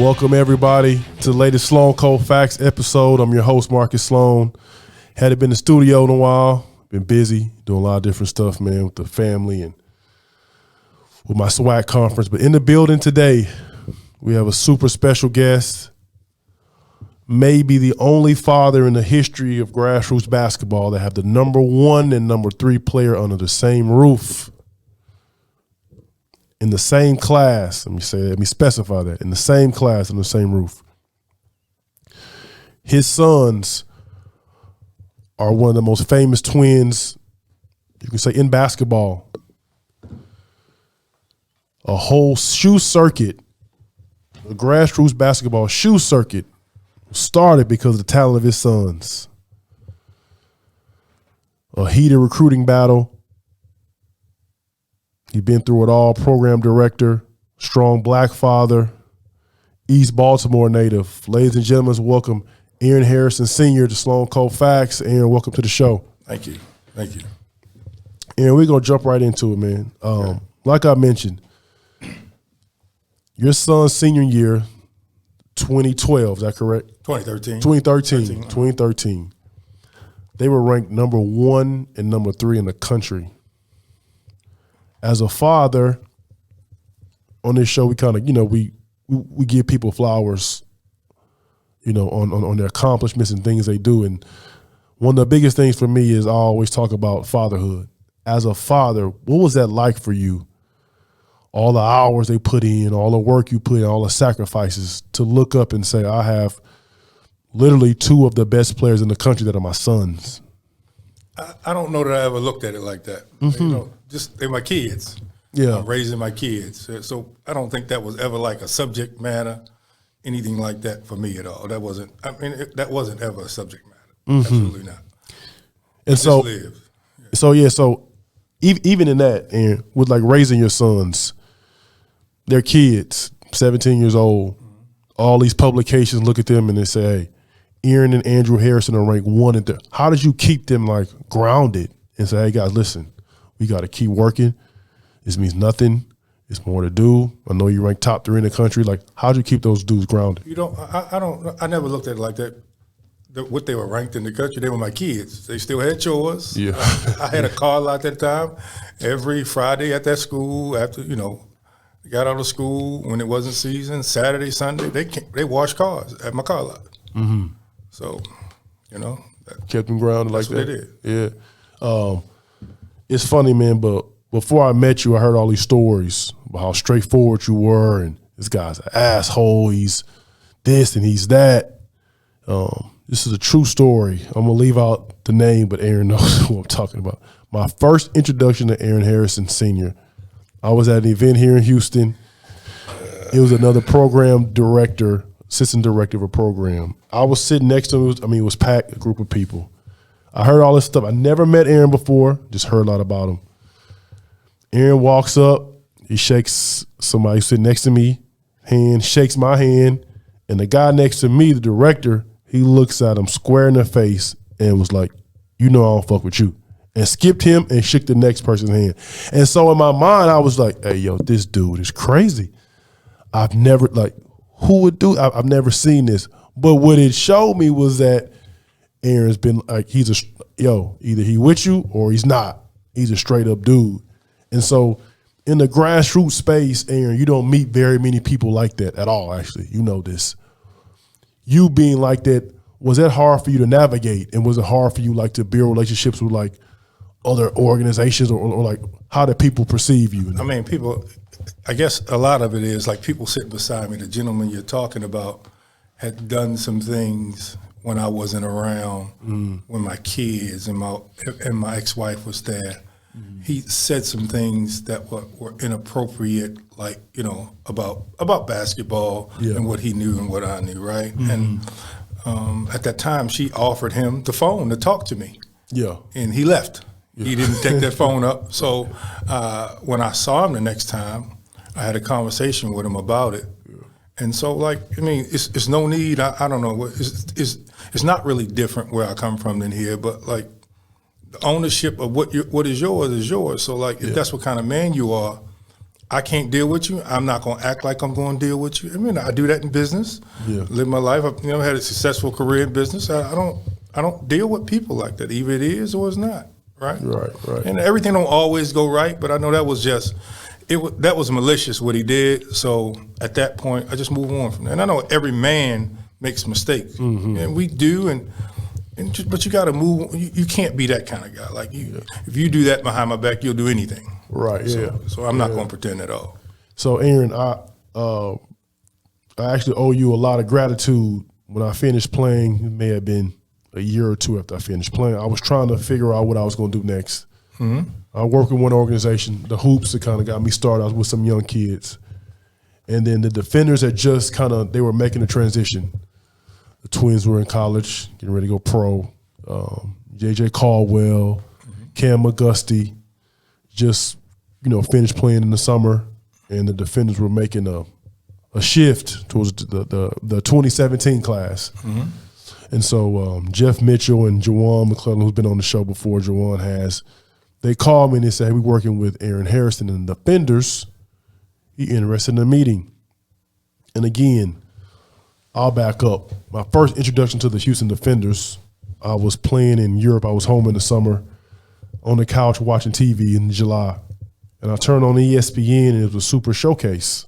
Welcome everybody to the latest Sloan Cold Facts episode. I'm your host, Marcus Sloan. Hadn't been in the studio in a while. Been busy doing a lot of different stuff, man, with the family and with my SWAC conference. But in the building today, we have a super special guest. Maybe the only father in the history of grassroots basketball that have the number 1 and number 3 player under the same roof. In the same class, let me specify that, in the same class, on the same roof. His sons are one of the most famous twins, you can say, in basketball. A whole shoe circuit, a grassroots basketball shoe circuit started because of the talent of his sons. A heated recruiting battle. He's been through it all. Program director, strong black father, East Baltimore native. Ladies and gentlemen, welcome Aaron Harrison Sr. to Sloan Cold Facts. Aaron, welcome to the show. Thank you. Thank you. Aaron, we're going to jump right into it, man. Like I mentioned, your son's senior year, 2012, is that correct? 2013. 2013. They were ranked number 1 and number 3 in the country. As a father, on this show, we kind of, we give people flowers, on their accomplishments and things they do. And one of the biggest things for me is I always talk about fatherhood. As a father, what was that like for you? All the hours they put in, all the work you put in, all the sacrifices to look up and say, I have literally 2 of the best players in the country that are my sons. I don't know that I ever looked at it like that. Mm-hmm. They're my kids. Yeah. I'm raising my kids. So I don't think that was ever like a subject matter, anything like that for me at all. That wasn't ever a subject matter. Mm-hmm. Absolutely not. And so even in that, and with like raising your sons, they're kids, 17 years old, all these publications look at them and they say, hey, Aaron and Andrew Harrison are ranked 1 and 3. How did you keep them like grounded and say, hey guys, listen, we got to keep working. This means nothing. It's more to do. I know you rank top 3 in the country. Like, how'd you keep those dudes grounded? I never looked at it like that. What they were ranked in the country, they were my kids. They still had chores. Yeah. I had a car lot at that time. Every Friday at that school, after, got out of school when it wasn't season, Saturday, Sunday, they washed cars at my car lot. Mm-hmm. So, kept them grounded like that. That's what they did. Yeah. It's funny, man, but before I met you, I heard all these stories about how straightforward you were, and this guy's an asshole, he's this and he's that. This is a true story. I'm going to leave out the name, but Aaron knows who I'm talking about. My first introduction to Aaron Harrison Sr., I was at an event here in Houston. It was another program director, assistant director of a program. I was sitting next to him. It was packed, a group of people. I heard all this stuff. I never met Aaron before, just heard a lot about him. Aaron walks up. He shakes somebody sitting next to me, shakes my hand, and the guy next to me, the director, he looks at him square in the face and was like, I don't fuck with you. And skipped him and shook the next person's hand. And so in my mind, I was like, hey, yo, this dude is crazy. I've never, who would do, I've never seen this. But what it showed me was that Aaron's been like, either he with you or he's not. He's a straight up dude. And so in the grassroots space, Aaron, you don't meet very many people like that at all, actually. You know this. You being like that, was that hard for you to navigate? And was it hard for you to build relationships with other organizations or how do people perceive you? People, I guess a lot of it is people sitting beside me, the gentleman you're talking about had done some things when I wasn't around, when my kids and my ex-wife was there. He said some things that were inappropriate, about basketball and what he knew and what I knew, right? Mm-hmm. And at that time, she offered him the phone to talk to me. Yeah. And he left. Yeah. He didn't take that phone up. So when I saw him the next time, I had a conversation with him about it. Yeah. And so, it's no need. I don't know. It's not really different where I come from than here, but the ownership of what is yours is yours. So if that's what kind of man you are, I can't deal with you. I'm not going to act like I'm going to deal with you. I mean, I do that in business. Yeah. Live my life. I've had a successful career in business. I don't deal with people like that. Either it is or it's not. Right. Right. And everything don't always go right, but I know that was just that was malicious what he did. So at that point, I just move on from that. And I know every man makes mistakes, and we do. But you got to move. You can't be that kind of guy. Like if you do that behind my back, you'll do anything. Right. So I'm not going to pretend at all. So Aaron, I actually owe you a lot of gratitude. When I finished playing, it may have been a year or two after I finished playing, I was trying to figure out what I was going to do next. I worked with one organization, the Hoops, that kind of got me started. I was with some young kids. And then the Defenders had just they were making a transition. The Twins were in college, getting ready to go pro. J.J. Caldwell, Cam McGusty, just, finished playing in the summer. And the Defenders were making a shift towards the 2017 class. And so Jeff Mitchell and Jawan McClellan, who's been on the show before, Jawan has, they called me and they said, hey, we're working with Aaron Harrison and the Defenders. He interested in a meeting. And again, I'll back up. My first introduction to the Houston Defenders, I was playing in Europe. I was home in the summer on the couch watching TV in July. And I turned on ESPN and it was a Super Showcase.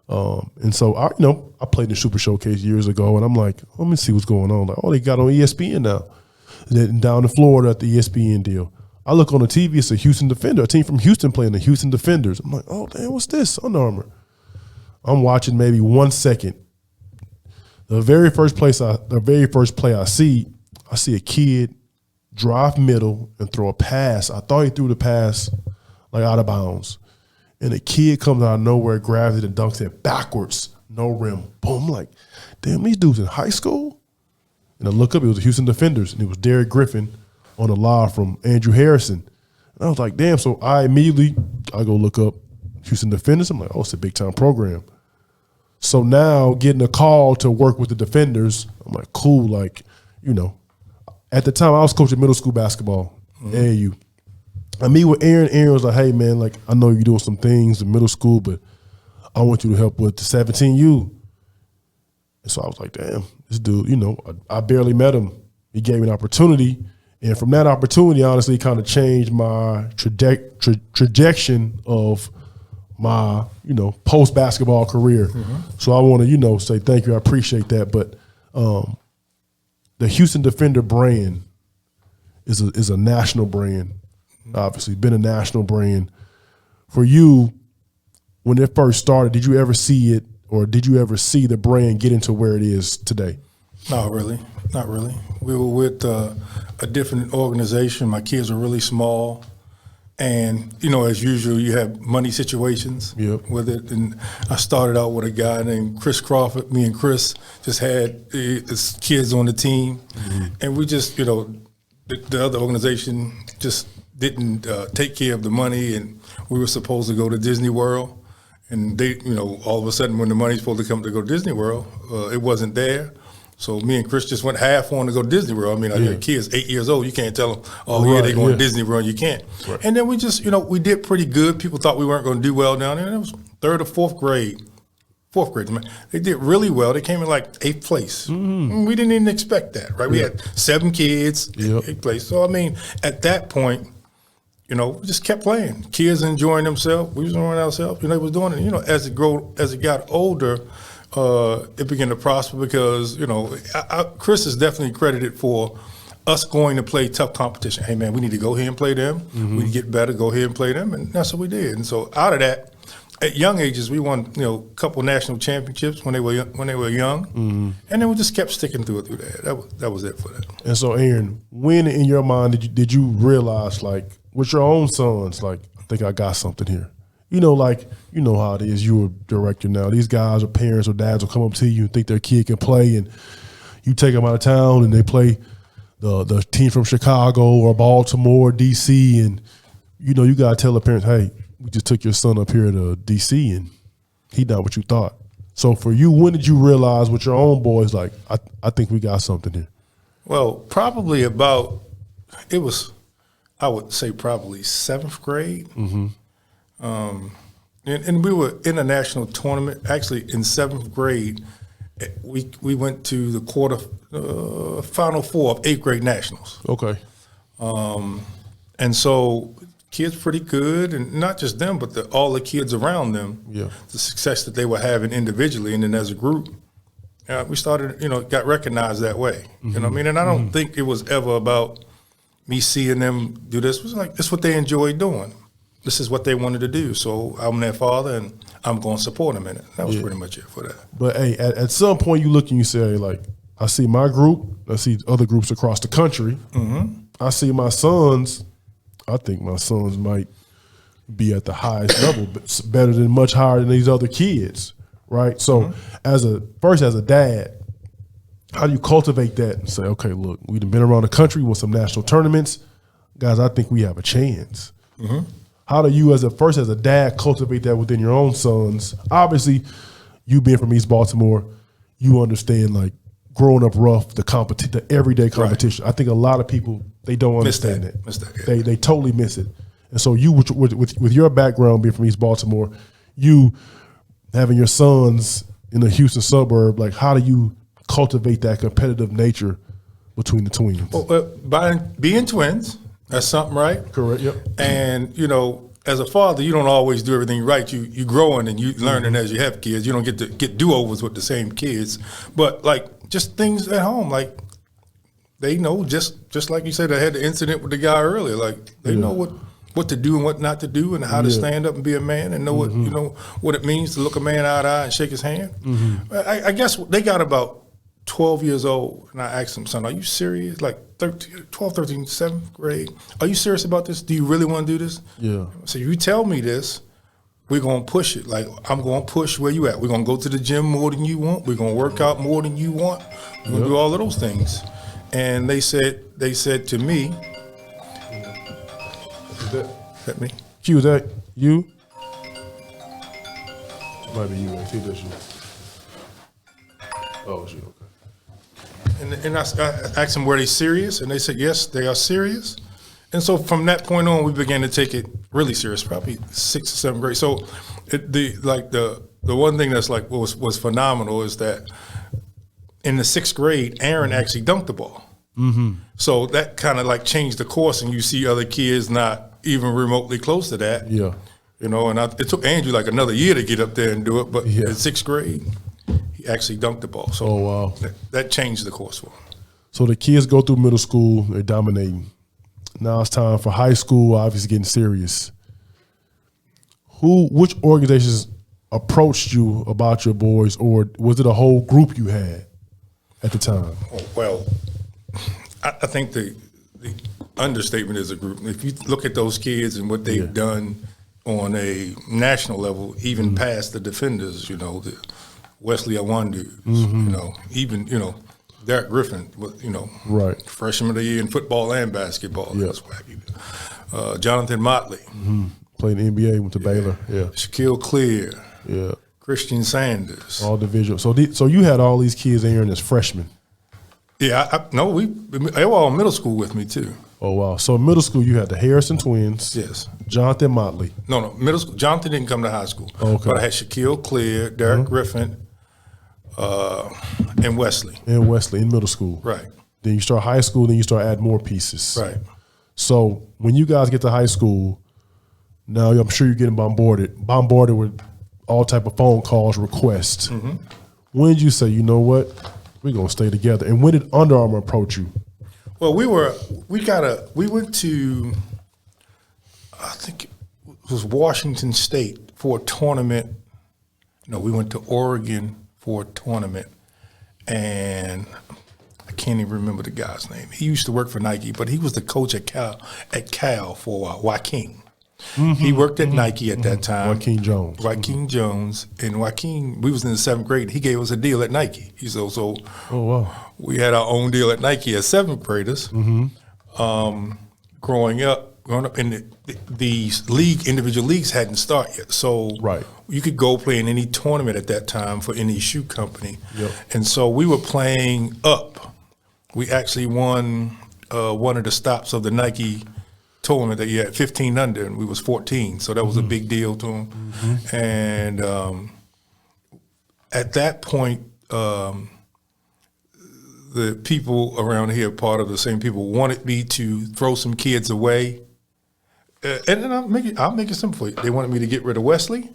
And so I played in the Super Showcase years ago, and I'm like, let me see what's going on. Like, they got on ESPN now. Then down in Florida at the ESPN deal. I look on the TV, it's a Houston Defender, a team from Houston playing the Houston Defenders. I'm like, oh damn, what's this? Under Armour. I'm watching maybe 1 second. The very first play I see a kid drive middle and throw a pass. I thought he threw the pass like out of bounds. And a kid comes out of nowhere, grabs it and dunks it backwards, no rim. Boom. I'm like, damn, these dudes in high school? And I look up, it was the Houston Defenders, and it was Derek Griffin on the line from Andrew Harrison. And I was like, damn. So I go look up Houston Defenders. I'm like, oh, it's a big-time program. So now getting a call to work with the Defenders, I'm like, cool. Like, at the time I was coaching middle school basketball, AAU. I meet with Aaron. Aaron was like, hey, man, like, I know you're doing some things in middle school, but I want you to help with the 17U. And so I was like, damn, this dude, I barely met him. He gave me an opportunity. And from that opportunity, honestly, kind of changed my trajectory of my, post-basketball career. So I want to, say thank you. I appreciate that. But the Houston Defender brand is a national brand. Obviously, been a national brand. For you, when it first started, did you ever see it, or did you ever see the brand get into where it is today? Not really. We were with a different organization. My kids were really small. And, as usual, you have money situations with it. And I started out with a guy named Chris Crawford. Me and Chris just had his kids on the team. And we just, the other organization just didn't take care of the money, and we were supposed to go to Disney World, and they, all of a sudden when the money's supposed to come to go to Disney World, it wasn't there. So me and Chris just went half on to go to Disney World. I mean, I got kids 8 years old. You can't tell them, they're going to Disney World. You can't. Right. And then we just, we did pretty good. People thought we weren't going to do well down there. And it was third or fourth grade. They did really well. They came in like 8th place. We didn't even expect that, right? We had 7 kids, 8th place. So, I mean, at that point, we just kept playing. Kids enjoying themselves. We was enjoying ourselves. They was doing it. As it got older, it began to prosper because, Chris is definitely credited for us going to play tough competition. Hey, man, we need to go here and play them. We need to get better, go here and play them. And that's what we did. And so out of that, at young ages, we won, a couple national championships when they were young. And then we just kept sticking through that. That was it for that. And so, Aaron, when in your mind did you realize, like, with your own sons, like, I think I got something here? How it is. You're a director now. These guys or parents or dads will come up to you and think their kid can play, and you take them out of town and they play the team from Chicago or Baltimore, D.C., and, you got to tell the parents, hey, we just took your son up here to D.C. and he not what you thought. So for you, when did you realize with your own boys, like, I think we got something here? Well, probably I would say probably 7th grade. And we were in a national tournament. Actually, in 7th grade, we went to the final four of 8th grade nationals. Okay. And so kids pretty good, and not just them, but all the kids around them, the success that they were having individually and then as a group, we started, got recognized that way. You know what I mean? And I don't think it was ever about me seeing them do this. It was like, this is what they enjoyed doing. This is what they wanted to do. So I'm their father, and I'm going to support them in it. That was pretty much it for that. But, hey, at some point you look and you say, like, I see my group, I see other groups across the country. I see my sons. I think my sons might be at the highest level, but better than much higher than these other kids, right? So as a dad, how do you cultivate that and say, okay, look, we've been around the country with some national tournaments. Guys, I think we have a chance. How do you, as a dad, cultivate that within your own sons? Obviously, you being from East Baltimore, you understand, like, growing up rough, the everyday competition. Right. I think a lot of people, they don't understand that. They totally miss it. And so you, with your background being from East Baltimore, you having your sons in a Houston suburb, like, how do you cultivate that competitive nature between the twins? Well, by being twins, that's something, right? Correct, yep. And, as a father, you don't always do everything right. You growing and you learning as you have kids. You don't get to get do-overs with the same kids. But, like, just things at home, like, they know, just like you said, I had the incident with the guy earlier. Like, they know what to do and what not to do, and how to stand up and be a man, and know what what it means to look a man eye to eye and shake his hand. I guess they got about 12 years old, and I asked them, son, are you serious? Like 12, 13, 7th grade. Are you serious about this? Do you really want to do this? Yeah. So you tell me this, we're going to push it. Like, I'm going to push where you at. We're going to go to the gym more than you want. We're going to work out more than you want. We're going to do all of those things. And they said to me, Is that me? Q, is that you? Might be you. I see that's you. Oh, it's you. Okay. And I asked them, were they serious? And they said, yes, they are serious. And so from that point on, we began to take it really serious, probably 6th or 7th grade. So the one thing that's like was phenomenal is that in the 6th grade, Aaron actually dunked the ball. So that kind of like changed the course, and you see other kids not even remotely close to that. Yeah. And it took Andrew like another year to get up there and do it, but in 6th grade, he actually dunked the ball. So that changed the course for him. So the kids go through middle school, they're dominating. Now it's time for high school, obviously getting serious. Which organizations approached you about your boys, or was it a whole group you had at the time? Oh, well, I think the understatement is a group. If you look at those kids and what they've done on a national level, even past the defenders, the Wesley Awandu, even, Derek Griffin, right, freshman of the year in football and basketball. Yeah. That's wacky. Jonathan Motley. Played in the NBA, went to Baylor. Yeah. Shaquille Clear. Yeah. Christian Sanders. All division. So you had all these kids in here as freshmen. Yeah, they were all in middle school with me too. Oh, wow. So in middle school, you had the Harrison twins. Yes. Jonathan Motley. No, middle school. Jonathan didn't come to high school. Okay. But I had Shaquille Clear, Derek Griffin, and Wesley. And Wesley in middle school. Right. Then you start high school, then you start adding more pieces. Right. So when you guys get to high school, now I'm sure you're getting bombarded with all type of phone calls, requests. When did you say, you know what, we're going to stay together? And when did Under Armour approach you? Well, we went to, I think it was Washington State for a tournament. No, we went to Oregon for a tournament, and I can't even remember the guy's name. He used to work for Nike, but he was the coach at Cal for a while, Joaquin. He worked at Nike at that time. Joaquin Jones. Joaquin Jones. And Joaquin, we was in the 7th grade. He gave us a deal at Nike. Oh, wow. We had our own deal at Nike as 7th graders. Growing up in the league, individual leagues hadn't started yet. So you could go play in any tournament at that time for any shoe company. Yep. And so we were playing up. We actually won one of the stops of the Nike told me that you had 15 under, and we was 14, so that was a big deal to him. And at that point, the people around here, part of the same people, wanted me to throw some kids away. And then I'll make it simple for you. They wanted me to get rid of Wesley.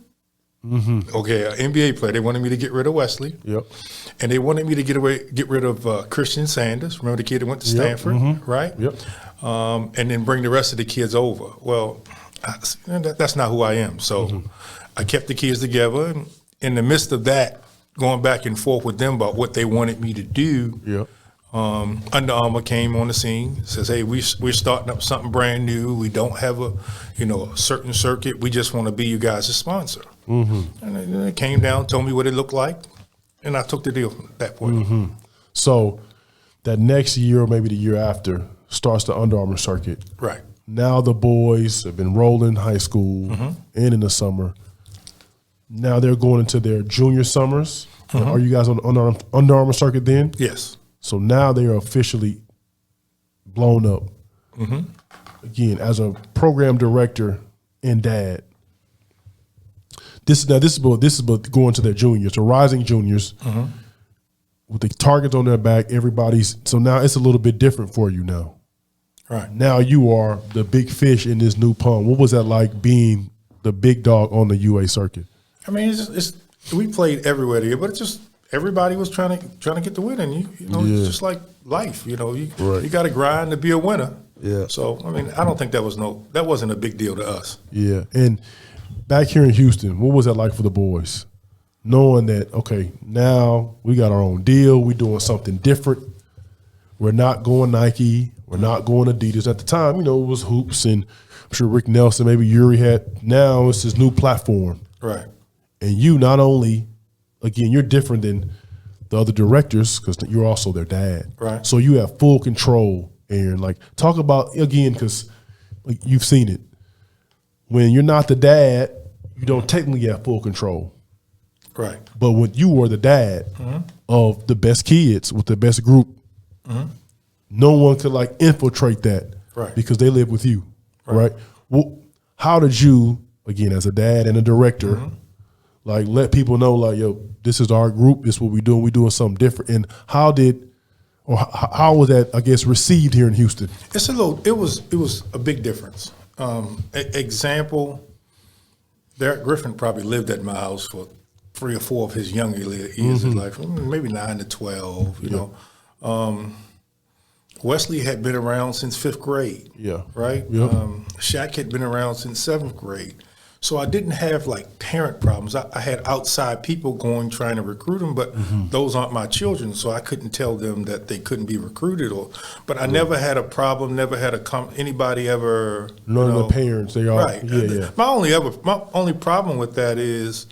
Okay, an NBA player. They wanted me to get rid of Wesley. Yep. And they wanted me to get rid of Christian Sanders. Remember the kid that went to Stanford, right? Yep. And then bring the rest of the kids over. Well, that's not who I am. So I kept the kids together. And in the midst of that, going back and forth with them about what they wanted me to do, Under Armour came on the scene, says, hey, we're starting up something brand new. We don't have a certain circuit. We just want to be you guys' sponsor. And then it came down, told me what it looked like, and I took the deal from that point. So that next year or maybe the year after starts the Under Armour circuit. Right. Now the boys have been rolling in high school and in the summer. Now they're going into their junior summers. Are you guys on the Under Armour circuit then? Yes. So now they are officially blown up. Again, as a program director and dad, this is going to their juniors, the rising juniors, with the targets on their back. So now it's a little bit different for you now. Right. Now you are the big fish in this new pond. What was that like being the big dog on the UA circuit? I mean, we played everywhere there, but it's just everybody was trying to get the win, and it's just like life. You got to grind to be a winner. Yeah. So I mean, I don't think that wasn't a big deal to us. Yeah. And back here in Houston, what was that like for the boys? Knowing that, okay, now we got our own deal, we're doing something different. We're not going Nike, we're not going Adidas. At the time, it was hoops, and I'm sure Rick Nelson, maybe Yuri had. Now it's this new platform. Right. And you not only, again, you're different than the other directors because you're also their dad. Right. So you have full control, Aaron. Like, talk about, again, because you've seen it. When you're not the dad, you don't technically have full control. Right. But when you are the dad of the best kids with the best group, no one could infiltrate that, right? Because they live with you, right? Well, how did you, again, as a dad and a director, let people know, yo, this is our group, this is what we're doing, we're doing something different, and how was that, I guess, received here in Houston? It was a big difference. Example, Derek Griffin probably lived at my house for 3 or 4 of his younger years of life, maybe 9 to 12, you know. Wesley had been around since 5th grade. Yeah. Right? Yep. Shaq had been around since 7th grade. So I didn't have parent problems. I had outside people trying to recruit them, but those aren't my children, so I couldn't tell them that they couldn't be recruited. But I never had a problem, never had anybody ever. None of the parents, they are. Right. Yeah. My only problem with that is,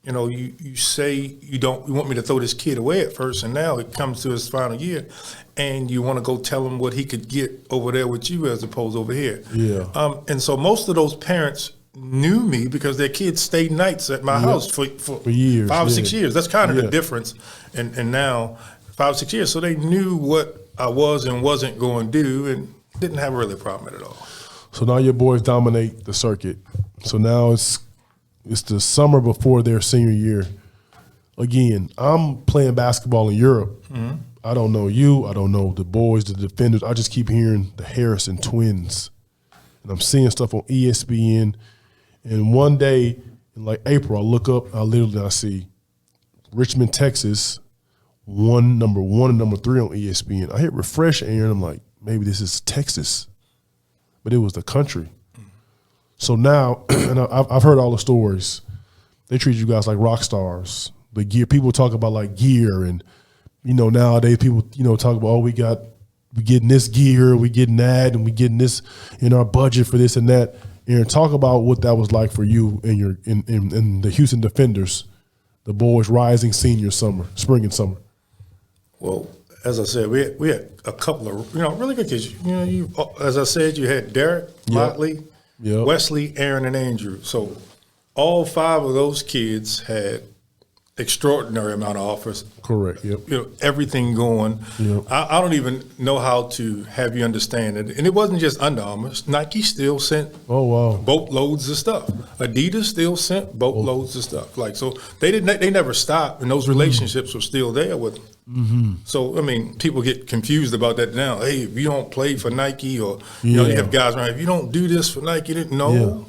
you say you want me to throw this kid away at first, and now it comes to his final year, and you want to go tell him what he could get over there with you as opposed over here. Yeah. And so most of those parents knew me because their kids stayed nights at my house for years, 5 or 6 years. That's kind of the difference. And now 5 or 6 years, so they knew what I was and wasn't going to do, and didn't have really a problem with it at all. So now your boys dominate the circuit. So now it's the summer before their senior year. Again, I'm playing basketball in Europe. I don't know you. I don't know the boys, the defenders. I just keep hearing the Harrison twins. And I'm seeing stuff on ESPN. And one day in April, I look up, I see Richmond, Texas, number 1 and number 3 on ESPN. I hit refresh, Aaron. I'm like, maybe this is Texas. But it was the country. So now, and I've heard all the stories. They treat you guys like rock stars. The gear, people talk about gear, and nowadays people talk about, we getting this gear, we getting that, and we getting this in our budget for this and that. And talk about what that was like for you and in the Houston Defenders, the boys' rising senior spring and summer. Well, as I said, we had a couple of really good kids. As I said, you had Derek, Motley, Wesley, Aaron, and Andrew. So all 5 of those kids had extraordinary amount of offers. Correct. Yep. You know, everything going. Yep. I don't even know how to have you understand it. And it wasn't just Under Armour. Nike still sent boatloads of stuff. Adidas still sent boatloads of stuff. Like, so they never stopped, and those relationships were still there with them. Mm-hmm. So I mean, people get confused about that now. Hey, if you don't play for Nike, or you know, you have guys around, if you don't do this for Nike, no.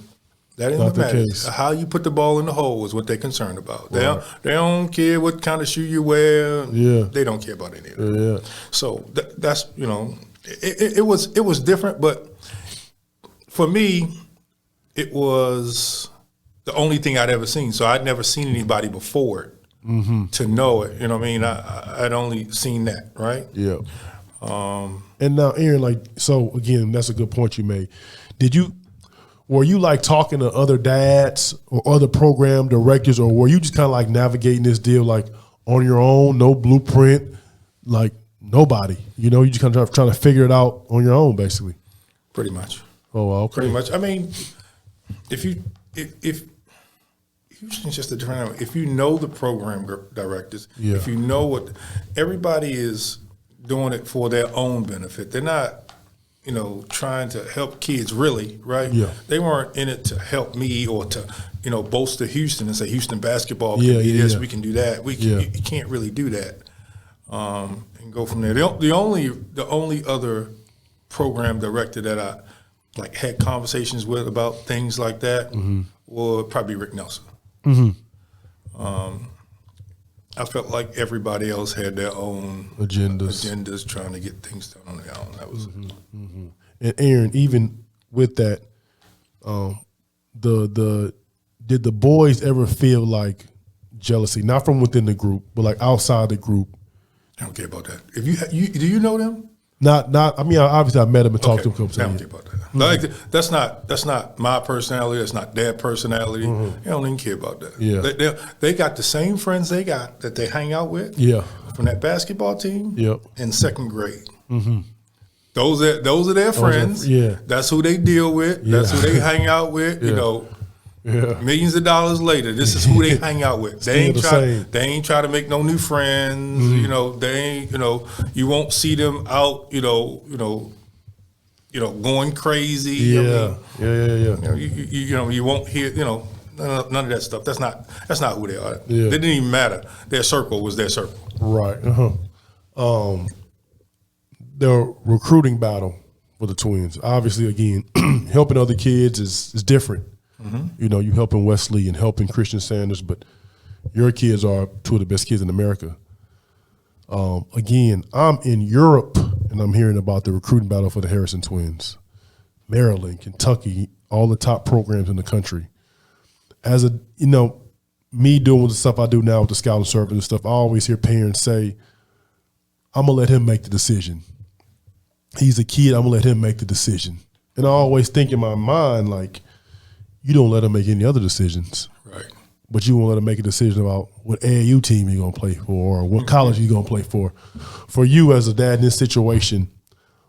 That ain't the matter. How you put the ball in the hole is what they're concerned about. Right. They don't care what kind of shoe you wear. Yeah. They don't care about any of that. Yeah. So that's, you know, it was different, but for me, it was the only thing I'd ever seen. So I'd never seen anybody before it to know it. You know what I mean? I'd only seen that, right? Yeah. And now, Aaron, like, so again, that's a good point you made. Were you like talking to other dads or other program directors, or were you just kind of like navigating this deal like on your own, no blueprint, like nobody? You know, you just kind of trying to figure it out on your own, basically. Pretty much. Oh, okay. Pretty much. I mean, if Houston's just a different animal. If you know the program directors, if you know what everybody is doing it for their own benefit, they're not, you know, trying to help kids, really, right? Yeah. They weren't in it to help me or to, you know, bolster Houston and say Houston basketball can be this, we can do that. You can't really do that, and go from there. The only other program director that I like had conversations with about things like that would probably Rick Nelson. I felt like everybody else had their own agendas trying to get things done on their own. That was And Aaron, even with that, did the boys ever feel like jealousy, not from within the group, but like outside the group? I don't care about that. If do you know them? Not. I mean, obviously, I met them and talked to them a couple times. I don't care about that. Like, that's not my personality. That's not their personality. They don't even care about that. Yeah. They got the same friends that they hang out with. Yeah. From that basketball team. Yep. In second grade. Those are their friends. That's who they deal with. That's who they hang out with. You know. Millions of dollars later, this is who they hang out with. They ain't try to make no new friends. You know, they ain't. You know, you won't see them out. You know, going crazy. Yeah. You know, you won't hear. You know, none of that stuff. That's not who they are. Yeah. They didn't even matter. Their circle was their circle. Right. The recruiting battle for the Twins. Obviously, again, helping other kids is different. You know, you helping Wesley and helping Christian Sanders, but your kids are two of the best kids in America. Again, I'm in Europe and I'm hearing about the recruiting battle for the Harrison Twins. Maryland, Kentucky, all the top programs in the country. As a, you know, me doing the stuff I do now with the scouting service and stuff, I always hear parents say, I'm going to let him make the decision. He's a kid, I'm going to let him make the decision. And I always think in my mind, like, you don't let him make any other decisions. Right. But you won't let him make a decision about what AAU team you're going to play for or what college you're going to play for. For you as a dad in this situation,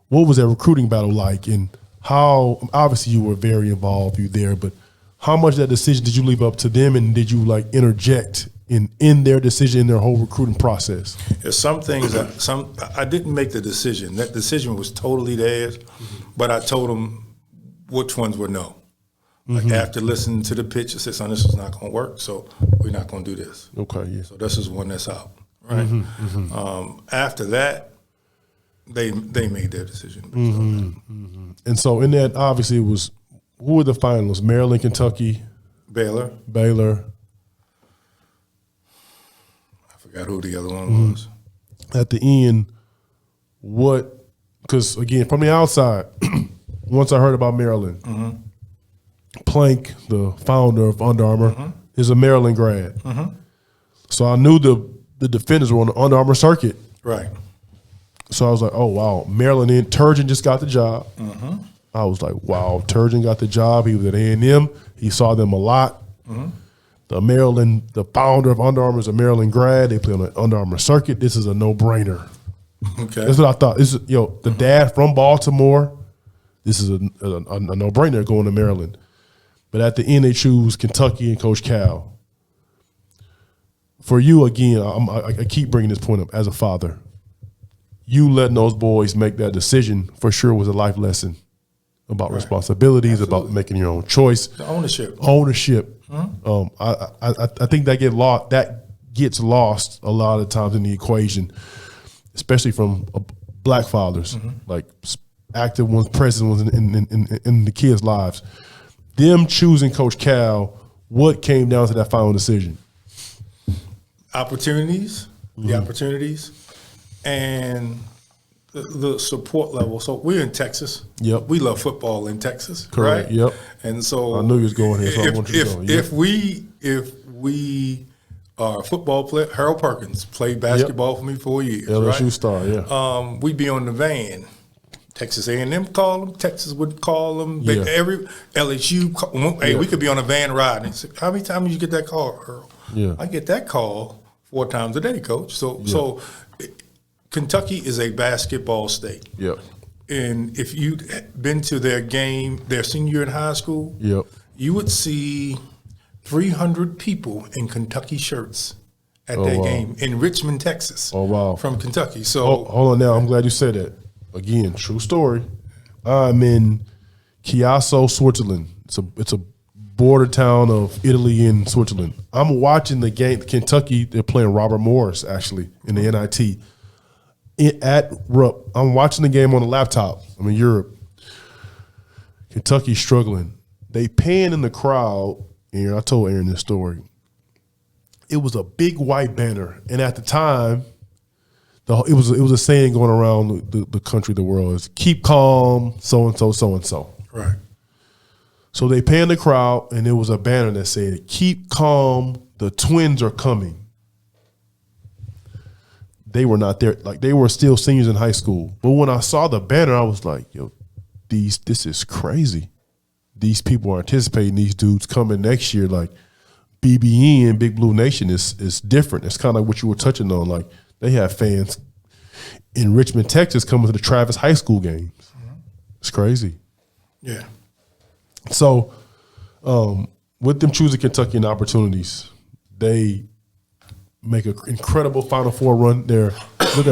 what was that recruiting battle like? And how, obviously you were very involved, you there, but how much of that decision did you leave up to them, and did you like interject in their decision, in their whole recruiting process? There's some things, I didn't make the decision. That decision was totally theirs, but I told them which ones were no. Like after listening to the pitch, I said, son, this is not going to work, so we're not going to do this. Okay, yeah. So this is one that's out, right? After that, they made their decision. And so in that, obviously, it was, who were the finalists? Maryland, Kentucky? Baylor. I forgot who the other one was. At the end, because again, from the outside, once I heard about Maryland, Plank, the founder of Under Armour, is a Maryland grad. So I knew the defenders were on the Under Armour circuit. Right. So I was like, oh, wow. Maryland in. Turgeon just got the job. I was like, wow, Turgeon got the job. He was at A&M. He saw them a lot. The founder of Under Armour is a Maryland grad. They play on the Under Armour circuit. This is a no-brainer. Okay. That's what I thought. This is, the dad from Baltimore. This is a no-brainer going to Maryland. But at the end, they choose Kentucky and Coach Cal. For you, again, I keep bringing this point up as a father. You letting those boys make that decision for sure was a life lesson about responsibilities, about making your own choice. The ownership. I think that gets lost a lot of times in the equation, especially from black fathers, like active ones, present ones in the kids' lives. Them choosing Coach Cal, what came down to that final decision? Opportunities, the opportunities, and the support level. So we're in Texas. Yep. We love football in Texas. Correct. Right? Yep. And so I knew you was going here, so I want you to go. Yep. If we are a football player, Harold Perkins played basketball for me for years. LSU star, yeah. We'd be on the van. Texas A&M call them. Texas would call them. Yeah. Every LSU, hey, we could be on a van ride. And say, how many times did you get that call, Earl? Yeah. I get that call 4 times a day, Coach. So Kentucky is a basketball state. Yep. And if you'd been to their game, their senior year in high school, you would see 300 people in Kentucky shirts at their game in Richmond, Texas. Oh, wow. From Kentucky. So hold on now. I'm glad you said that. Again, true story. I'm in Chiasso, Switzerland. It's a border town of Italy and Switzerland. I'm watching the game. Kentucky, they're playing Robert Morris, actually, in the NIT. I'm watching the game on the laptop. I'm in Europe. Kentucky's struggling. They pan in the crowd. Aaron, I told Aaron this story. It was a big white banner, and at the time, it was a saying going around the country, the world is keep calm, so and so, so and so. Right. So they pan the crowd, and there was a banner that said, "Keep calm, the twins are coming." They were not there, like they were still seniors in high school. But when I saw the banner, I was like, "Yo, this is crazy. These people are anticipating these dudes coming next year. Like BBN, Big Blue Nation is different. It's kind of like what you were touching on. Like they have fans in Richmond, Texas, coming to the Travis High School games. It's crazy. Yeah. So, with them choosing Kentucky and opportunities, they make an incredible Final Four run. They're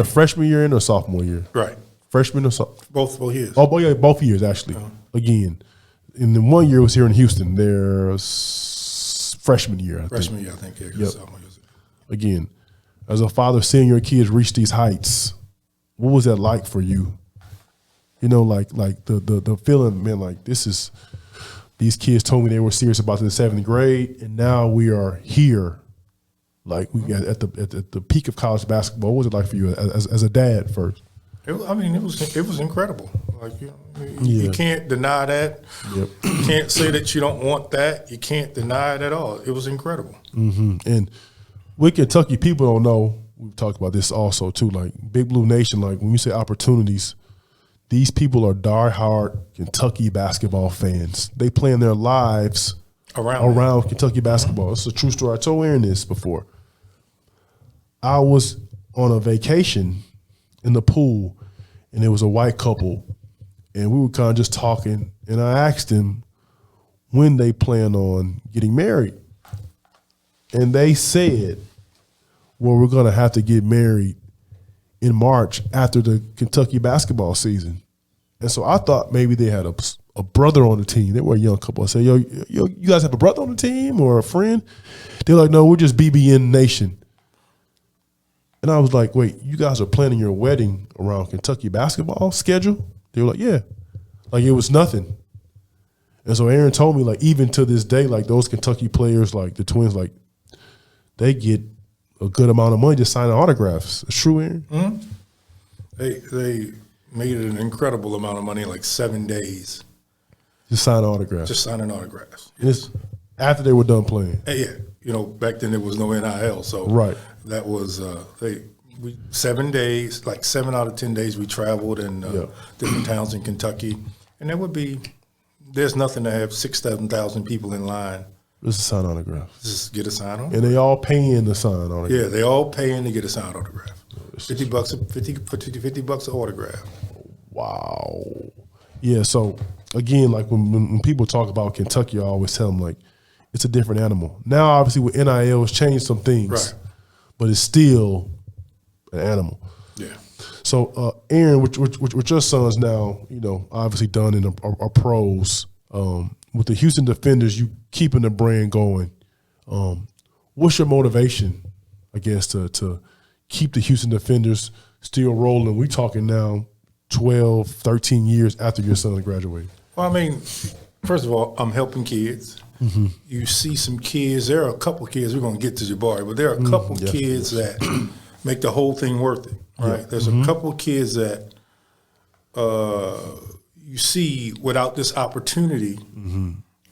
freshman year in or sophomore year? Right. Freshman or sophomore? Both years. Oh, yeah, both years, actually. Again. And then 1 year was here in Houston. Their freshman year, I think. Year, I think. Yeah, yep. Sophomore year. Again, as a father seeing your kids reach these heights, what was that like for you? You know, like the feeling, man, like these kids told me they were serious about the 7th grade, and now we are here. Like we got at the peak of college basketball. What was it like for you as a dad first? It was incredible. Like you can't deny that. Yep. You can't say that you don't want that. You can't deny it at all. It was incredible. Mm-hmm. And with Kentucky, people don't know. We've talked about this also too. Like Big Blue Nation. Like when you say opportunities, these people are diehard Kentucky basketball fans. They plan their lives around Kentucky basketball. It's a true story. I told Aaron this before. I was on a vacation in the pool, and there was a white couple, and we were kind of just talking, and I asked them when they plan on getting married. And they said, well, we're going to have to get married in March after the Kentucky basketball season. And so I thought maybe they had a brother on the team. They were a young couple. I said, yo, you guys have a brother on the team or a friend? They're like, no, we're just BBN Nation. And I was like, wait, you guys are planning your wedding around Kentucky basketball schedule? They were like, yeah. Like it was nothing. And so Aaron told me, like, even to this day, like those Kentucky players, like the twins, like they get a good amount of money just signing autographs. It's true, Aaron? Mm-hmm. They made an incredible amount of money, like 7 days. Just signing autographs. Just signing autographs. Yes. After they were done playing. Yeah. You know, back then there was no NIL, so right. That was 7 days, like 7 out of 10 days we traveled in different towns in Kentucky, and there's nothing to have 6,000-7,000 people in line. Just a sign autograph. Just get a sign autograph. And they all paying to sign autograph. Yeah, they all paying to get a signed autograph. $50 an autograph. Wow. Yeah. So again, like when people talk about Kentucky, I always tell them like it's a different animal. Now, obviously, with NIL, it's changed some things. Right. but it's still an animal. Yeah. So, Aaron, with your sons now, obviously done in our pros, with the Houston Defenders, you keeping the brand going. What's your motivation, I guess, to keep the Houston Defenders still rolling? We talking now 12, 13 years after your son graduated. Well, I mean, first of all, I'm helping kids. Mm-hmm. You see some kids, there are a couple of kids, we're going to get to Jabari, but there are a couple of kids that make the whole thing worth it, right? Yeah. There's a couple of kids that you see without this opportunity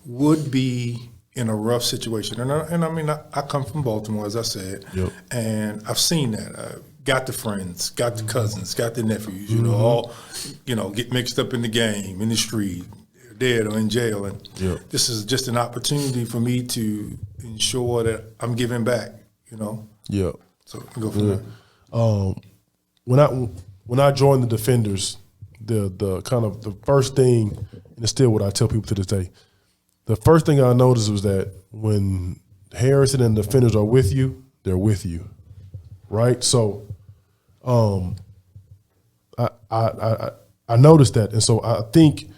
would be in a rough situation. And I mean, I come from Baltimore, as I said, and I've seen that. Got the friends, got the cousins, got the nephews, all, get mixed up in the game, in the street, dead or in jail. And this is just an opportunity for me to ensure that I'm giving back, Yeah. So go from there. When I joined the Defenders, the kind of the first thing, and it's still what I tell people to this day, the first thing I noticed was that when Harrison and the Defenders are with you, they're with you, right? So, I noticed that, and so I think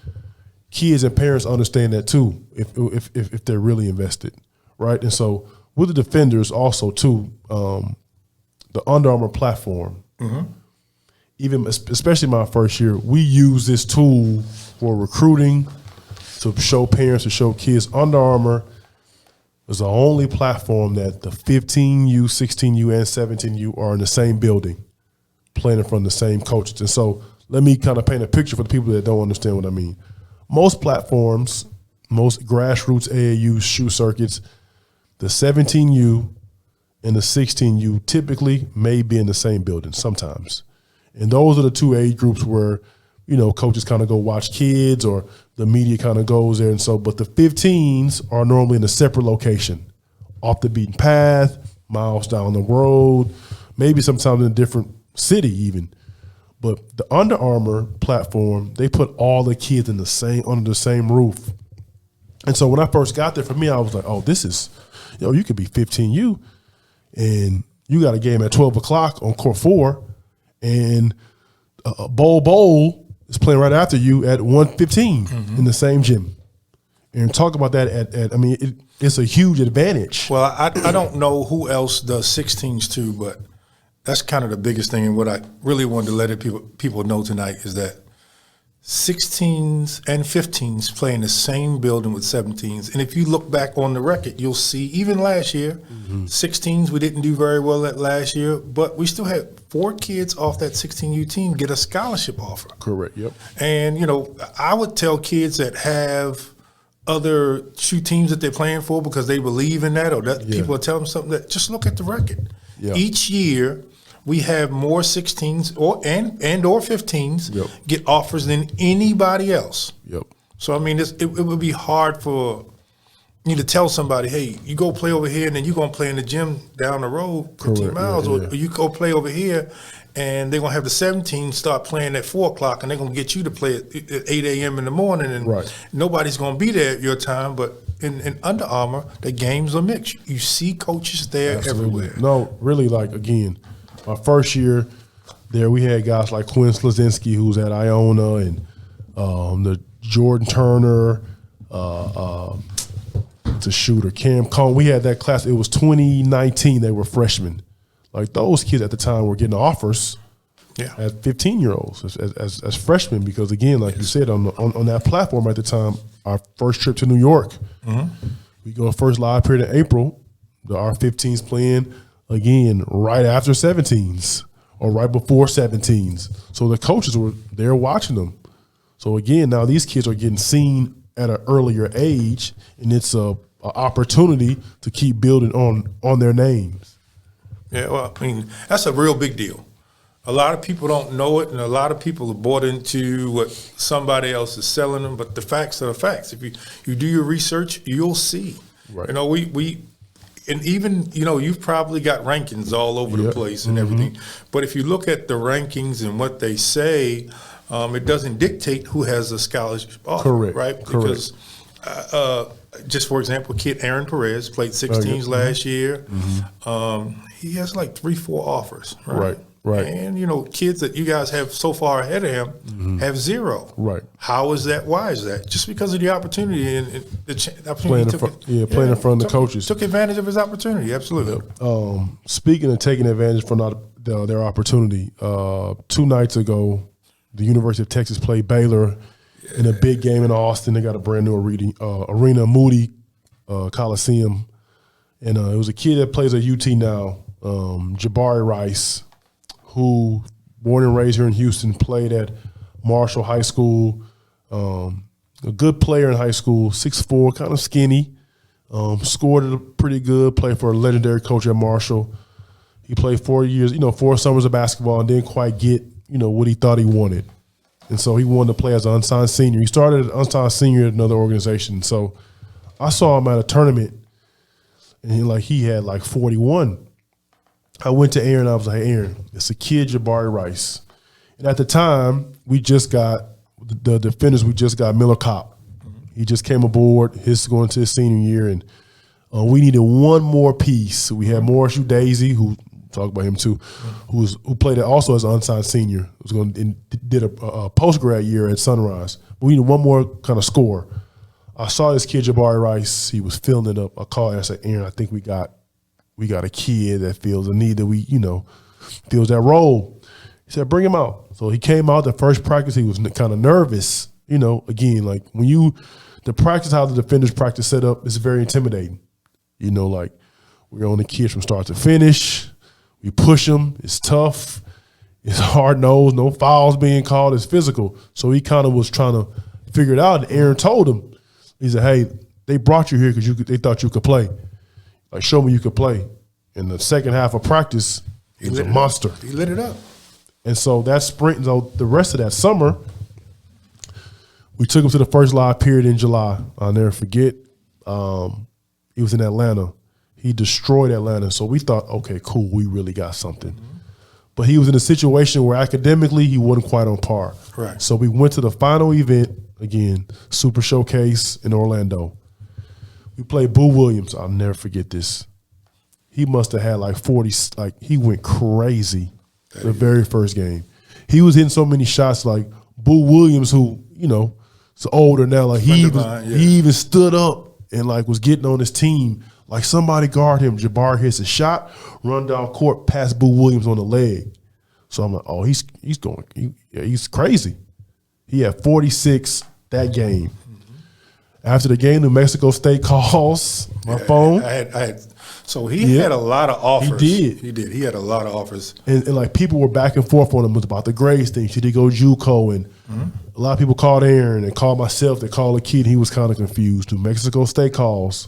kids and parents understand that too, if they're really invested, right? And so with the Defenders also too, the Under Armour platform, even especially my first year, we use this tool for recruiting, to show parents, to show kids. Under Armour is the only platform that the 15U, 16U, and 17U are in the same building, playing in front of the same coaches. And so let me kind of paint a picture for the people that don't understand what I mean. Most platforms, most grassroots AAU shoe circuits, the 17U and the 16U typically may be in the same building sometimes. And those are the two age groups where, coaches kind of go watch kids or the media kind of goes there. And so, but the 15s are normally in a separate location, off the beaten path, miles down the road, maybe sometimes in a different city even. But the Under Armour platform, they put all the kids in under the same roof. And so when I first got there, for me, I was like, oh, this is, you could be 15U and you got a game at 12 o'clock on court 4 and Bowl is playing right after you at 1:15 in the same gym. And talk about that it's a huge advantage. Well, I don't know who else does 16s too, but that's kind of the biggest thing. And what I really wanted to let people know tonight is that 16s and 15s play in the same building with 17s. And if you look back on the record, you'll see even last year, 16s, we didn't do very well at last year, but we still had 4 kids off that 16U team get a scholarship offer. Correct, yep. And, I would tell kids that have other shoe teams that they're playing for because they believe in that, or that people are telling them something, that just look at the record. Yeah. Each year, we have more 16s or 15s get offers than anybody else. Yep. So I mean, it would be hard for you to tell somebody, hey, you go play over here, and then you're gonna play in the gym down the road 15 miles, or you go play over here, and they're gonna have the 17 start playing at 4 o'clock, and they're gonna get you to play at 8 a.m. in the morning, and nobody's gonna be there at your time, but. In Under Armour, the games are mixed. You see coaches there everywhere. No, really, again, my first year there, we had guys like Quinn Slazinski, who's at Iona, and the Jordan Turner, the shooter, Cam Cone. We had that class. It was 2019. They were freshmen. Those kids at the time were getting offers as 15-year-olds, as freshmen, because, again, like you said, on that platform at the time, our first trip to New York, we go first live period in April, our 15s playing, again, right after 17s or right before 17s. So the coaches were there watching them. So, again, now these kids are getting seen at an earlier age, and it's a opportunity to keep building on their names. Yeah, well, I mean, that's a real big deal. A lot of people don't know it, and a lot of people are bought into what somebody else is selling them. But the facts are the facts. If you do your research, you'll see. Right. And even you've probably got rankings all over the place and everything. But if you look at the rankings and what they say, it doesn't dictate who has a scholarship offer. Correct. Right? Because just for example, kid Aaron Perez played 16s last year. He has like 3-4 offers, right? Right. And, you know, kids that you guys have so far ahead of him have 0. Right. How is that? Why is that? Just because of the opportunity and the opportunity. Playing in front of the coaches. Took advantage of his opportunity, absolutely. Speaking of taking advantage from their opportunity, 2 nights ago, the University of Texas played Baylor in a big game in Austin. They got a brand new arena, Moody Coliseum. And it was a kid that plays at UT now, Jabari Rice, who, born and raised here in Houston, played at Marshall High School. A good player in high school, 6'4", kind of skinny. Scored it pretty good, played for a legendary coach at Marshall. He played 4 years, 4 summers of basketball and didn't quite get, what he thought he wanted. And so he wanted to play as an unsigned senior. He started as an unsigned senior at another organization. So I saw him at a tournament, and he had like 41. I went to Aaron. I was like, hey, Aaron, it's a kid, Jabari Rice. And at the time, we just got the defenders. We just got Miller Kopp. He just came aboard. He's going to his senior year, and we needed one more piece. So we had Morris Daisy, who talk about him too, who played also as an unsigned senior. Was going and did a post grad year at Sunrise. But we needed one more kind of score. I saw this kid, Jabari Rice. He was filling it up. I called and I said, Aaron, I think we got a kid that feels a need that feels that role. He said, bring him out. So he came out the first practice. He was kind of nervous. Again, like the practice, how the defenders practice set up is very intimidating. We're on the kids from start to finish. We push them. It's tough. It's hard-nosed. No fouls being called. It's physical. So he kind of was trying to figure it out. And Aaron told him, he said, hey, they brought you here because they thought you could play. Like, show me you could play. In the second half of practice, he was a monster. He lit it up. And so that sprint, the rest of that summer, we took him to the first live period in July. I'll never forget. He was in Atlanta. He destroyed Atlanta. So we thought, okay, cool, we really got something. But he was in a situation where academically he wasn't quite on par. Right. So we went to the final event, again, Super Showcase in Orlando. We played Boo Williams. I'll never forget this. He must have had like 40, he went crazy the very first game. He was hitting so many shots like Boo Williams, who, is older now. Like he even stood up and was getting on his team. Like somebody guard him. Jabari hits a shot, run down court, pass Boo Williams on the leg. So I'm like, oh, he's crazy. He had 46 that game. After the game, New Mexico State calls my phone. So he had a lot of offers. He did. He had a lot of offers. And people were back and forth on him about the grades thing. Should he go JUCO? And a lot of people called Aaron and called myself. They called a kid. He was kind of confused. New Mexico State calls.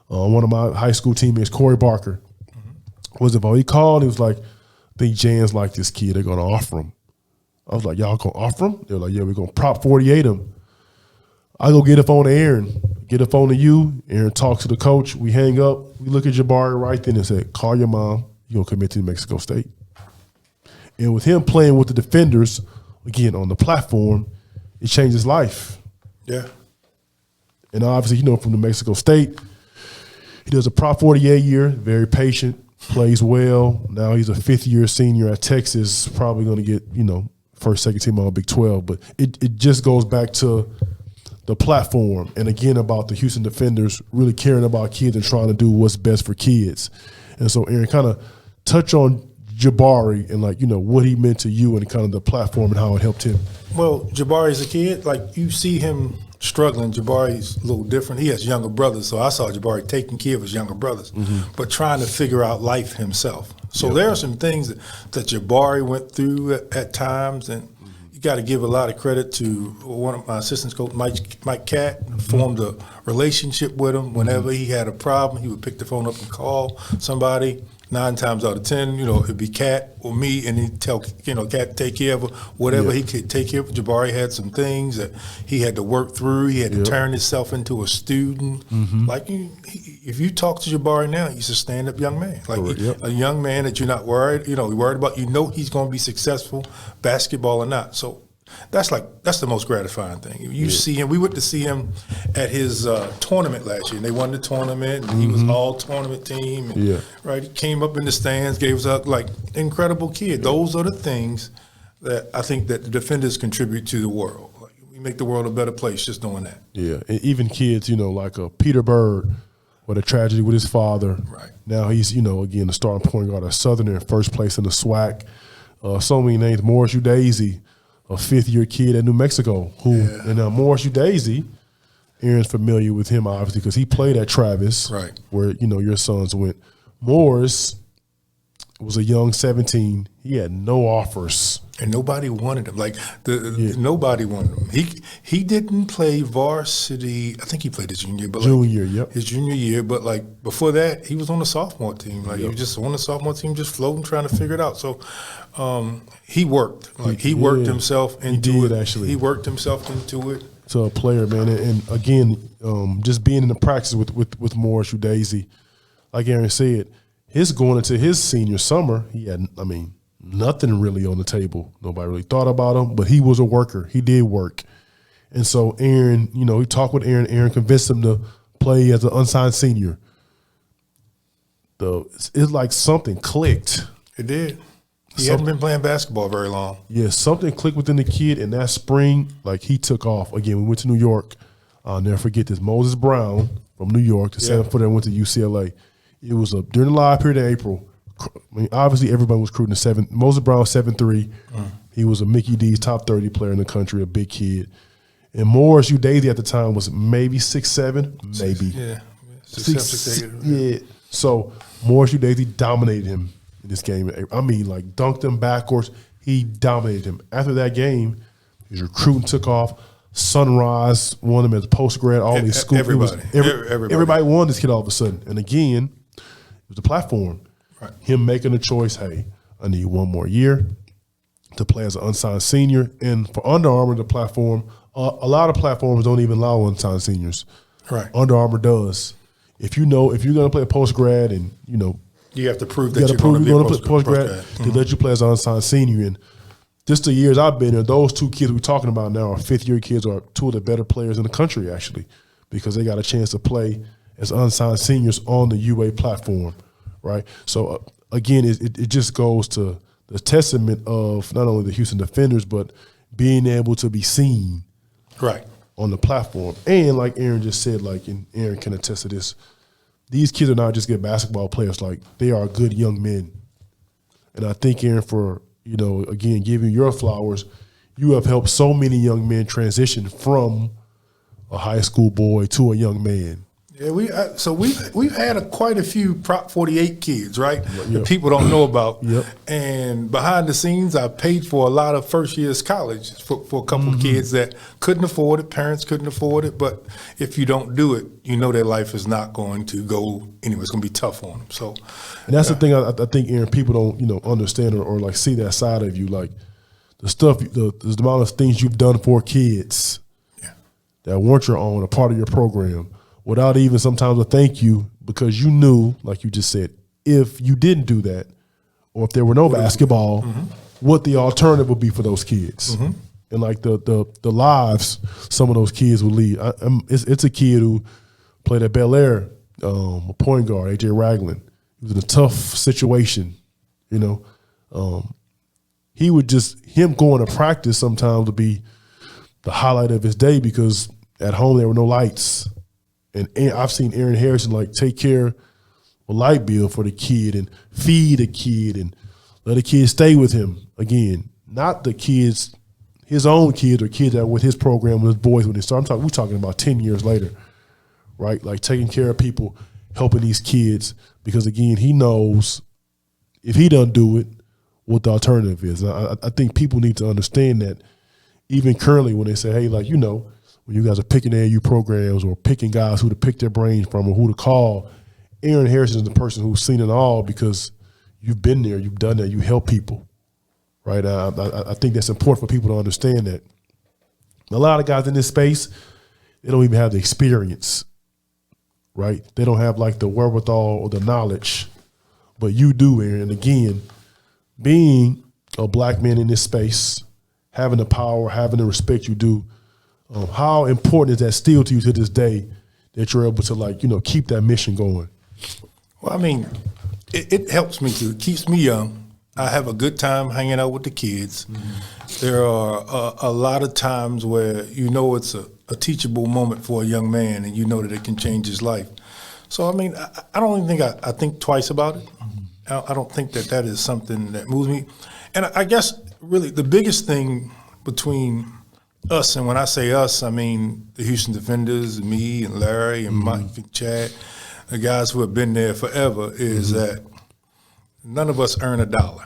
One of my high school teammates, Corey Barker, was involved. He called. He was like, I think Jan's like this kid. They're going to offer him. I was like, y'all going to offer him? They were like, yeah, we're going to prop 48 him. I go get a phone to Aaron, get a phone to you. Aaron talks to the coach. We hang up. We look at Jabari right then and said, call your mom. You're going to commit to New Mexico State. And with him playing with the defenders, again, on the platform, it changed his life. Yeah. And obviously, from New Mexico State, he does a Prop 48 year, very patient, plays well. Now he's a fifth-year senior at Texas, probably going to get, first, second team on Big 12. But it just goes back to the platform, and again about the Houston defenders really caring about kids and trying to do what's best for kids. And so Aaron, kind of touch on Jabari and what he meant to you and kind of the platform and how it helped him. Well, Jabari's a kid, you see him struggling. Jabari's a little different. He has younger brothers, so I saw Jabari taking care of his younger brothers, but trying to figure out life himself. So there are some things that Jabari went through at times, and got to give a lot of credit to one of my assistants coach, Mike Catt, formed a relationship with him. Whenever he had a problem, he would pick the phone up and call somebody. 9 times out of 10, it'd be Catt or me, and he'd tell, Catt take care of whatever he could take care of. Jabari had some things that he had to work through. He had to turn himself into a student. If you talk to Jabari now, he's a stand-up young man. A young man that you're not worried, you're worried about. He's going to be successful, basketball or not. So that's the most gratifying thing. You see him. We went to see him at his tournament last year, and they won the tournament. And he was all tournament team. And, right, he came up in the stands, gave us up like incredible kid. Those are the things that I think that the defenders contribute to the world. Like, we make the world a better place just doing that. Yeah, and even kids, like Peter Bird, with a tragedy with his father. Right. Now he's, again, the starting point guard at Southern in first place in the SWAC. So many names. Morris Udeze, a fifth-year kid at New Mexico, and Morris Udeze, Aaron's familiar with him obviously because he played at Travis, right, where your sons went. Morris was a young 17. He had no offers, and nobody wanted him. Like nobody wanted him. He didn't play varsity. I think he played his junior, but his junior year. But like before that, he was on the sophomore team. Like he was just on the sophomore team, just floating, trying to figure it out. So he worked. Like he worked himself into it. Actually, he worked himself into it. To a player, man, and again, just being in the practice with Morris Udeze, like Aaron said. His going into his senior summer, he had, nothing really on the table. Nobody really thought about him, but he was a worker. He did work. And so Aaron, he talked with Aaron. Aaron convinced him to play as an unsigned senior. It's like something clicked. It did. He hadn't been playing basketball very long. Yeah, something clicked within the kid, and that spring, like he took off. Again, we went to New York. I'll never forget this. Moses Brown from New York, the 7-footer, went to UCLA. It was during the live period in April. Obviously, everybody was recruiting Moses Brown, 7'3". He was a Mickey D's top 30 player in the country, a big kid. And Morris Udeze at the time was maybe 6'7", maybe. Yeah. 6'8". Yeah. So Morris Udeze dominated him in this game. Like dunked him backwards. He dominated him. After that game, his recruiting took off. Sunrise won him as a post grad. All these schools. Everybody wanted this kid all of a sudden. And again, it was the platform. Right. Him making a choice, hey, I need one more year to play as an unsigned senior. And for Under Armour, the platform, a lot of platforms don't even allow unsigned seniors. Right. Under Armour does. If you're going to play a post grad and, you have to prove that you're going to play post grad to let you play as an unsigned senior. And just the years I've been there, those two kids we're talking about now are fifth-year kids, are two of the better players in the country, actually, because they got a chance to play as unsigned seniors on the UA platform, right? So, again, it just goes to the testament of not only the Houston Defenders, but being able to be seen on the platform. And like Aaron just said, and Aaron can attest to this, these kids are not just good basketball players. Like, they are good young men. And I think, Aaron, for – again, giving your flowers, you have helped so many young men transition from a high school boy to a young man. Yeah, we've had quite a few Prop 48 kids, right? That people don't know about. And behind the scenes, I paid for a lot of first year's college for a couple of kids that couldn't afford it. Parents couldn't afford it. But if you don't do it, their life is not going to go anywhere. It's going to be tough on them. So, and that's the thing I think, Aaron, people don't understand or like see that side of you, like the stuff, the amount of things you've done for kids that weren't your own, a part of your program, without even sometimes a thank you, because you knew, like you just said, if you didn't do that, or if there were no basketball, what the alternative would be for those kids. And like the lives some of those kids would lead. It's a kid who played at Bel Air, a point guard, A.J. Ragland. He was in a tough situation, He would him going to practice sometimes would be the highlight of his day, because at home there were no lights. And I've seen Aaron Harrison take care of a light bill for the kid and feed a kid and let a kid stay with him. Again, not the kids, his own kids or kids that were with his program, with his boys when they started. We're talking about 10 years later, right? Like taking care of people, helping these kids, because again, he knows if he doesn't do it, what the alternative is. I think people need to understand that even currently when they say, hey, when you guys are picking AAU programs or picking guys who to pick their brains from or who to call, Aaron Harrison is the person who's seen it all, because you've been there, you've done that, you help people, right? I think that's important for people to understand that. A lot of guys in this space, they don't even have the experience, right? They don't have the wherewithal or the knowledge, but you do, Aaron. And again, being a black man in this space, having the power, having the respect you do. How important is that still to you to this day that you're able to, like, keep that mission going? Well, I mean, it helps me too. It keeps me young. I have a good time hanging out with the kids. There are a lot of times where it's a teachable moment for a young man, and that it can change his life. So, I mean, I don't even think I think twice about it. I don't think that is something that moves me. And I guess really the biggest thing between us, and when I say us, I mean the Houston Defenders, me and Larry and Mike and Chad, the guys who have been there forever, is that none of us earn a dollar.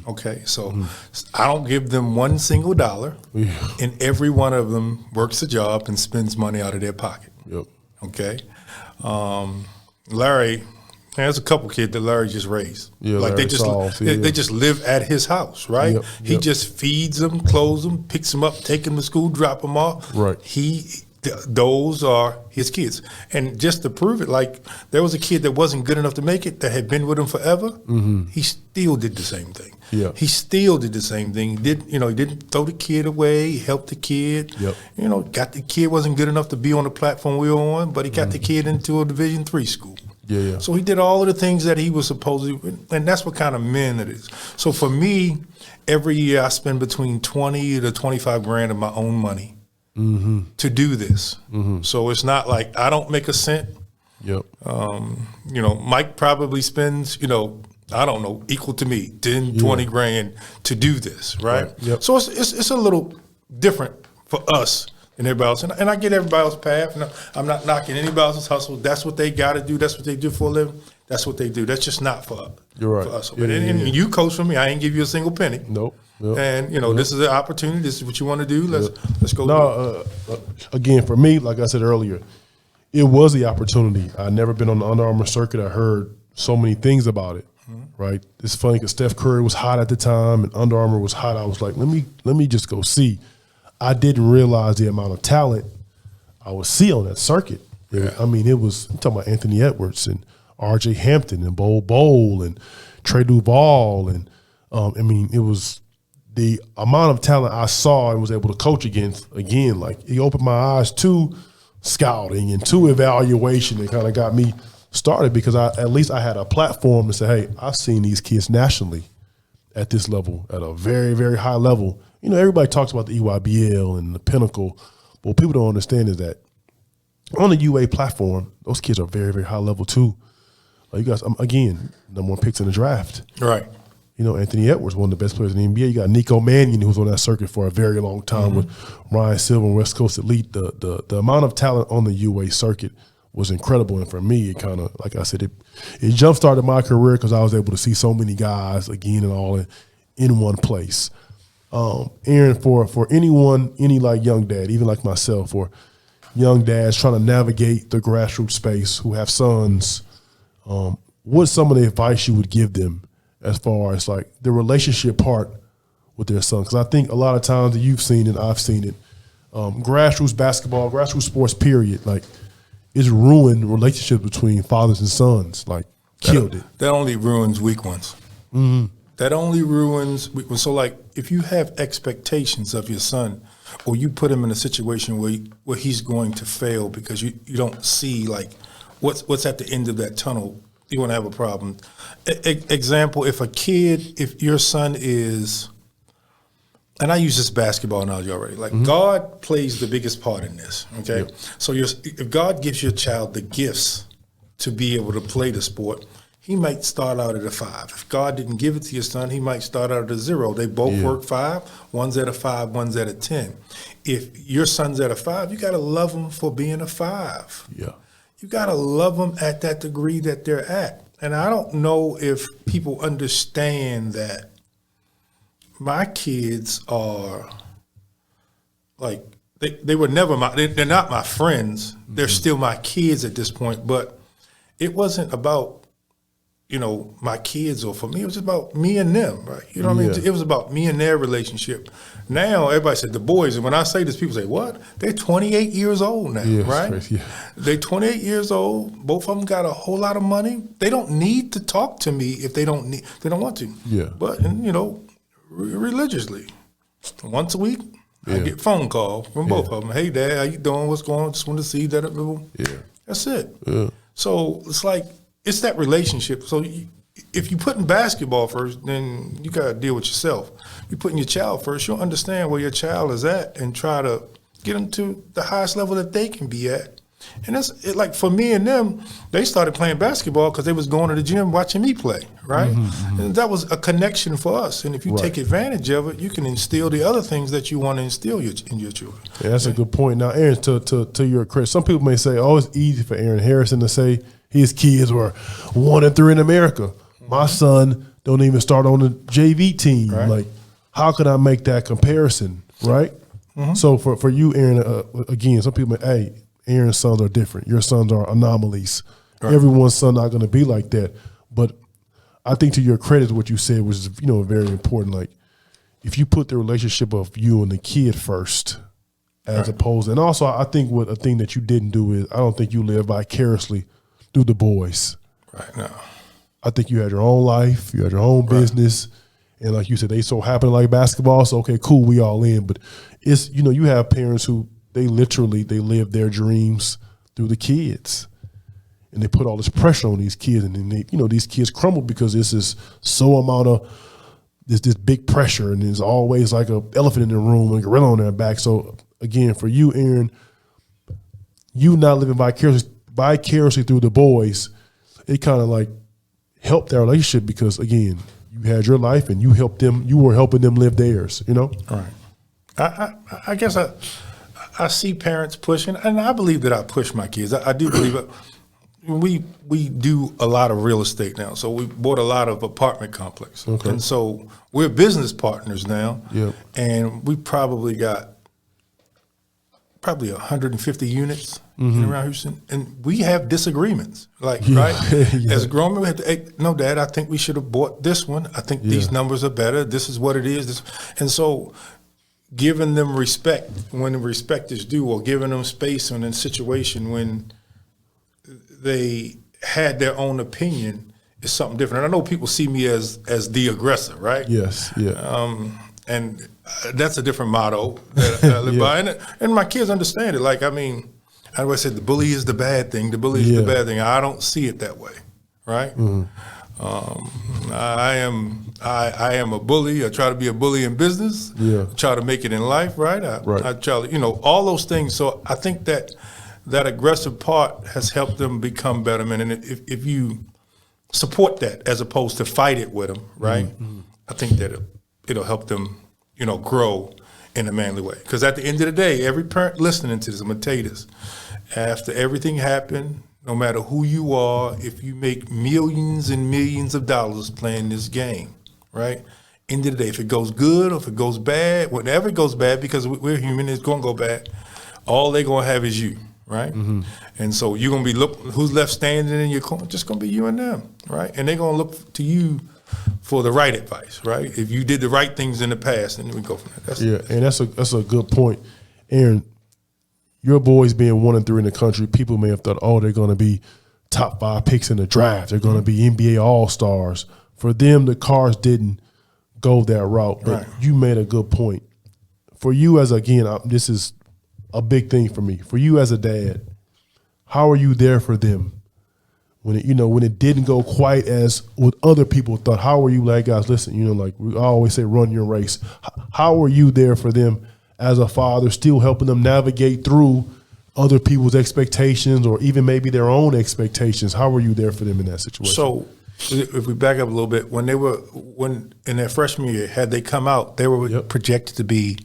Okay, so I don't give them one single dollar, and every one of them works a job and spends money out of their pocket. Yep. Okay, Larry, there's a couple kids that Larry just raised. Yeah, like Larry they just live at his house, right? Yep, He yep. just feeds them, clothes them, picks them up, take them to school, drop them off. Right. Those are his kids. And just to prove it, like there was a kid that wasn't good enough to make it that had been with him forever. He still did the same thing. Yeah. He still did the same thing. He didn't throw the kid away. He helped the kid. Yep. Got the kid wasn't good enough to be on the platform we were on, but he got the kid into a Division III school. Yeah. So he did all of the things that he was supposed to, and that's what kind of men it is. So for me, every year I spend between 20 to 25 grand of my own money to do this. So it's not like I don't make a cent. Yep. Mike probably spends, I don't know, equal to me, 10, 20 grand to do this, right? Yep. So it's a little different for us and everybody else. And I get everybody else's path. And I'm not knocking anybody else's hustle. That's what they got to do. That's what they do for a living. That's what they do. That's just not for, You're right. for us. Yeah, and you coach for me. I ain't give you a single penny. Nope. Yep. And, this is an opportunity. This is what you want to do. Let's go. No, again, for me, like I said earlier, it was the opportunity. I'd never been on the Under Armour circuit. I heard so many things about it, right? It's funny because Steph Curry was hot at the time and Under Armour was hot. I was like, let me just go see. I didn't realize the amount of talent I would see on that circuit. Yeah. I mean, I'm talking about Anthony Edwards and R.J. Hampton and Bol and Trey Duval. And, it was the amount of talent I saw and was able to coach against, again, like it opened my eyes to scouting and to evaluation. It kind of got me started because at least I had a platform to say, hey, I've seen these kids nationally at this level, at a very, very high level. Everybody talks about the EYBL and the pinnacle, but what people don't understand is that on the UA platform, those kids are very, very high level too. You guys, again, number one picks in the draft. Right. Anthony Edwards, one of the best players in the NBA. You got Nico Mannion, who was on that circuit for a very long time with Ryan Silver and West Coast Elite. The amount of talent on the UA circuit was incredible. And for me, it kind of, like I said, it jump-started my career because I was able to see so many guys, again, and all in one place. Aaron, for anyone, any like young dad, even like myself, or young dads trying to navigate the grassroots space who have sons, what's some of the advice you would give them as far as like the relationship part with their son? Because I think a lot of times that you've seen it, I've seen it, grassroots basketball, grassroots sports, period, like it's ruined relationships between fathers and sons, like killed it. That only ruins weak ones. That only ruins weak ones. So like if you have expectations of your son or you put him in a situation where he's going to fail because you don't see like what's at the end of that tunnel, you're going to have a problem. Example, if your son is, and I use this basketball analogy already, like God plays the biggest part in this, okay? Yep. So if God gives your child the gifts to be able to play the sport, he might start out at a 5. If God didn't give it to your son, he might start out at a 0. They both work 5. One's at a 5, one's at a 10. If your son's at a 5, you got to love him for being a 5. Yeah. You got to love them at that degree that they're at. And I don't know if people understand that my kids are like, they were never they're not my friends. They're still my kids at this point. But it wasn't about, my kids or for me. It was about me and them, right? You know what I mean? It was about me and their relationship. Now, everybody said the boys, and when I say this, people say, what? They're 28 years old now, right? Crazy, yeah. They're 28 years old. Both of them got a whole lot of money. They don't need to talk to me if they don't want to. Yeah. But, religiously. once a week, I get a phone call from both of them. Hey, Dad, how you doing? What's going on? Just want to see that. That's it. Yeah. So it's like, it's that relationship. So if you're putting basketball first, then you got to deal with yourself. You're putting your child first. You'll understand where your child is at and try to get them to the highest level that they can be at. And that's it, like for me and them, they started playing basketball because they was going to the gym watching me play, right? And that was a connection for us. And if you take advantage of it, you can instill the other things that you want to instill in your children. Yeah, that's a good point. Now, Aaron, to your credit, some people may say, oh, it's easy for Aaron Harrison to say his kids were 1 and 3 in America. My son don't even start on the JV team. Right. Like, how could I make that comparison, right? So for you, Aaron, again, some people may, hey, Aaron's sons are different. Your sons are anomalies. Right. Everyone's son not going to be like that. But I think to your credit, what you said was, very important. Like, if you put the relationship of you and the kid first, as opposed, and also I think a thing that you didn't do is I don't think you live vicariously through the boys. Right. No. I think you had your own life, you had your own business, and like you said, they so happen to like basketball. So okay, cool, we all in. But it's you have parents who they live their dreams through the kids, and they put all this pressure on these kids, and then these kids crumble because this is so amount of this big pressure, and there's always like a elephant in the room and a gorilla on their back. So again, for you, Aaron, you not living vicariously through the boys, it kind of like helped that relationship because again, you had your life and you helped them. You were helping them live theirs. All right. I guess I see parents pushing, and I believe that I push my kids. I do believe it. We do a lot of real estate now, so we bought a lot of apartment complexes, and so we're business partners now. Yep. And we probably got 150 units around Houston, and we have disagreements. Right? As a grown man, we have to, hey, no, Dad, I think we should have bought this one. I think these numbers are better. This is what it is. And so giving them respect when the respect is due, or giving them space in a situation when they had their own opinion is something different. And I know people see me as the aggressor, right? Yes, yeah. And that's a different motto that I live by. And my kids understand it. Like, I mean, I always said the bully is the bad thing. The bully is the bad thing. I don't see it that way, right? I am a bully. I try to be a bully in business. I try to make it in life, right? I try to, all those things. So I think that aggressive part has helped them become better men. And if you support that as opposed to fight it with them, right? I think that it'll help them, grow in a manly way. Because at the end of the day, every parent listening to this, I'm going to tell you this, after everything happened, no matter who you are, if you make millions and millions of dollars playing this game, right? End of the day, if it goes good or if it goes bad, whenever it goes bad, because we're human, it's going to go bad, all they're going to have is you, right? And so you're going to be who's left standing in your corner, just going to be you and them, right? And they're going to look to you for the right advice, right? If you did the right things in the past, then we go from there. And that's a good point. Aaron, your boys being 1 and 3 in the country, people may have thought, oh, they're going to be top 5 picks in the draft. They're going to be NBA All-Stars. For them, the cards didn't go that route. But you made a good point. For you this is a big thing for me. For you as a dad, how are you there for them? When it didn't go quite as what other people thought, how are you like, guys, listen, like we always say, run your race. How are you there for them as a father, still helping them navigate through other people's expectations or even maybe their own expectations? How are you there for them in that situation? So if we back up a little bit, when in their freshman year, had they come out, they were projected to be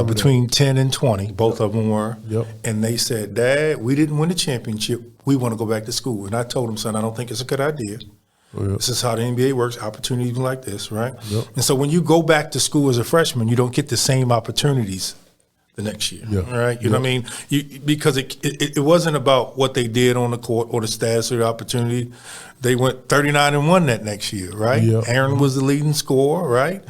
between 10 and 20, both of them were. And they said, Dad, we didn't win the championship. We want to go back to school. And I told them, son, I don't think it's a good idea. This is how the NBA works, opportunities like this, right? And so when you go back to school as a freshman, you don't get the same opportunities the next year, right? You know what I mean? Because it wasn't about what they did on the court or the status or the opportunity. They went 39-1 that next year, right? Aaron was the leading scorer, right?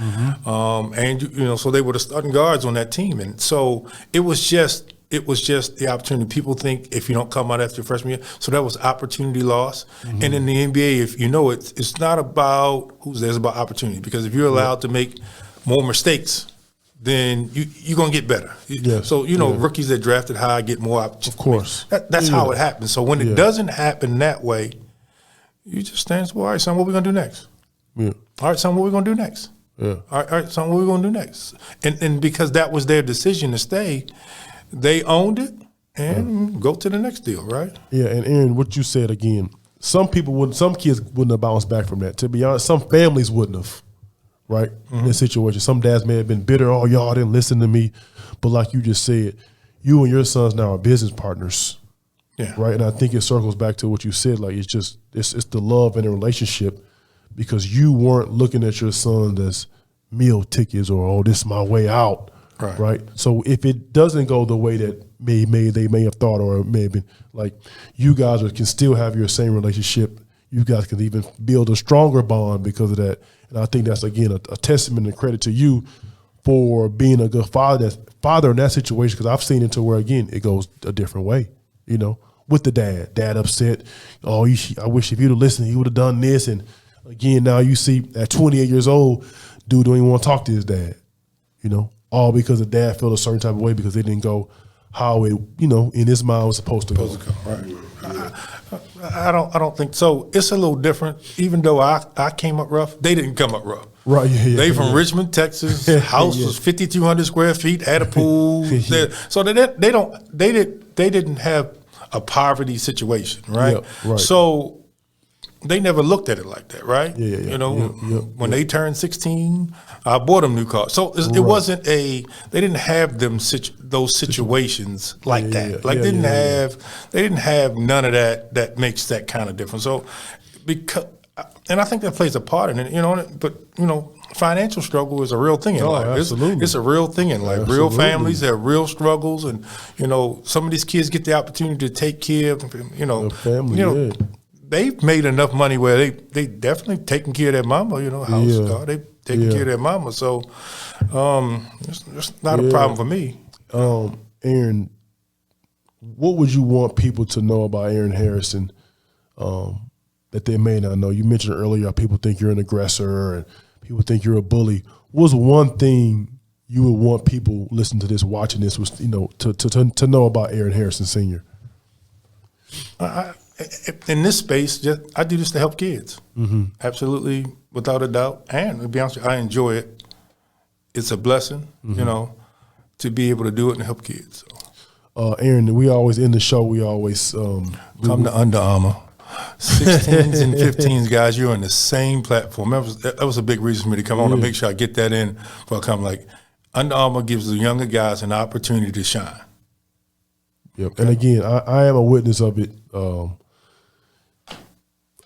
And so they were the starting guards on that team, and so it was just the opportunity. People think if you don't come out after your freshman year, so that was opportunity loss. And in the NBA, if you know it's not about who's there, it's about opportunity. Because if you're allowed to make more mistakes then you're going to get better. Yes. So, rookies that drafted high get more opportunities. Of course. That's how it happens. So when it doesn't happen that way, you just stand still. All right, son, what we going to do next? Yeah. All right, son, what we going to do next? Yeah. All right, son, what we going to do next? And because that was their decision to stay, they owned it and go to the next deal, right? Yeah, and Aaron, what you said again, some kids wouldn't have bounced back from that. To be honest, some families wouldn't have, right? In this situation. Some dads may have been bitter, oh, y'all didn't listen to me. But like you just said, you and your sons now are business partners. Yeah. Right. And I think it circles back to what you said. Like it's the love in the relationship, because you weren't looking at your son as meal tickets or, oh, this is my way out. Right. So if it doesn't go the way that they may have thought, or it may have been, like, you guys can still have your same relationship. You guys can even build a stronger bond because of that. And I think that's, again, a testament and credit to you for being a good father in that situation, because I've seen it to where, again, it goes a different way, with the dad upset. Oh, I wish if you'd have listened, he would have done this. And again, now you see at 28 years old, dude don't even want to talk to his dad, all because the dad felt a certain type of way because they didn't go how it, in his mind was supposed to go. Right. I don't think so. It's a little different. Even though I came up rough, they didn't come up rough. Right. Yeah, they from Richmond, Texas. House was 5,200 square feet, had a pool. So they didn't have a poverty situation, right? Yeah, right. So they never looked at it like that, right? Yeah. When they turned 16, I bought them new cars. So it wasn't they didn't have those situations like that. Like they didn't have none of that makes that kind of difference. So and I think that plays a part in it, but financial struggle is a real thing in life. Absolutely. It's a real thing in life. Absolutely. Real families have real struggles, and some of these kids get the opportunity to take care of the family. They've made enough money where they definitely taking care of their mama. House car, they taking care of their mama. So it's not a problem for me. Aaron, what would you want people to know about Aaron Harrison that they may not know? You mentioned earlier how people think you're an aggressor and people think you're a bully. What's one thing you would want people listening to this, watching this, was to know about Aaron Harrison Sr.? In this space, I do this to help kids. Mm-hmm. Absolutely, without a doubt. And to be honest with you, I enjoy it. It's a blessing, to be able to do it and help kids. So. Aaron, we always end the show. We always come to Under Armour. 16s and 15s, guys, you're on the same platform. That was a big reason for me to come on to make sure I get that in before I come. Like, Under Armour gives the younger guys an opportunity to shine. Yep. Okay. And again, I am a witness of it.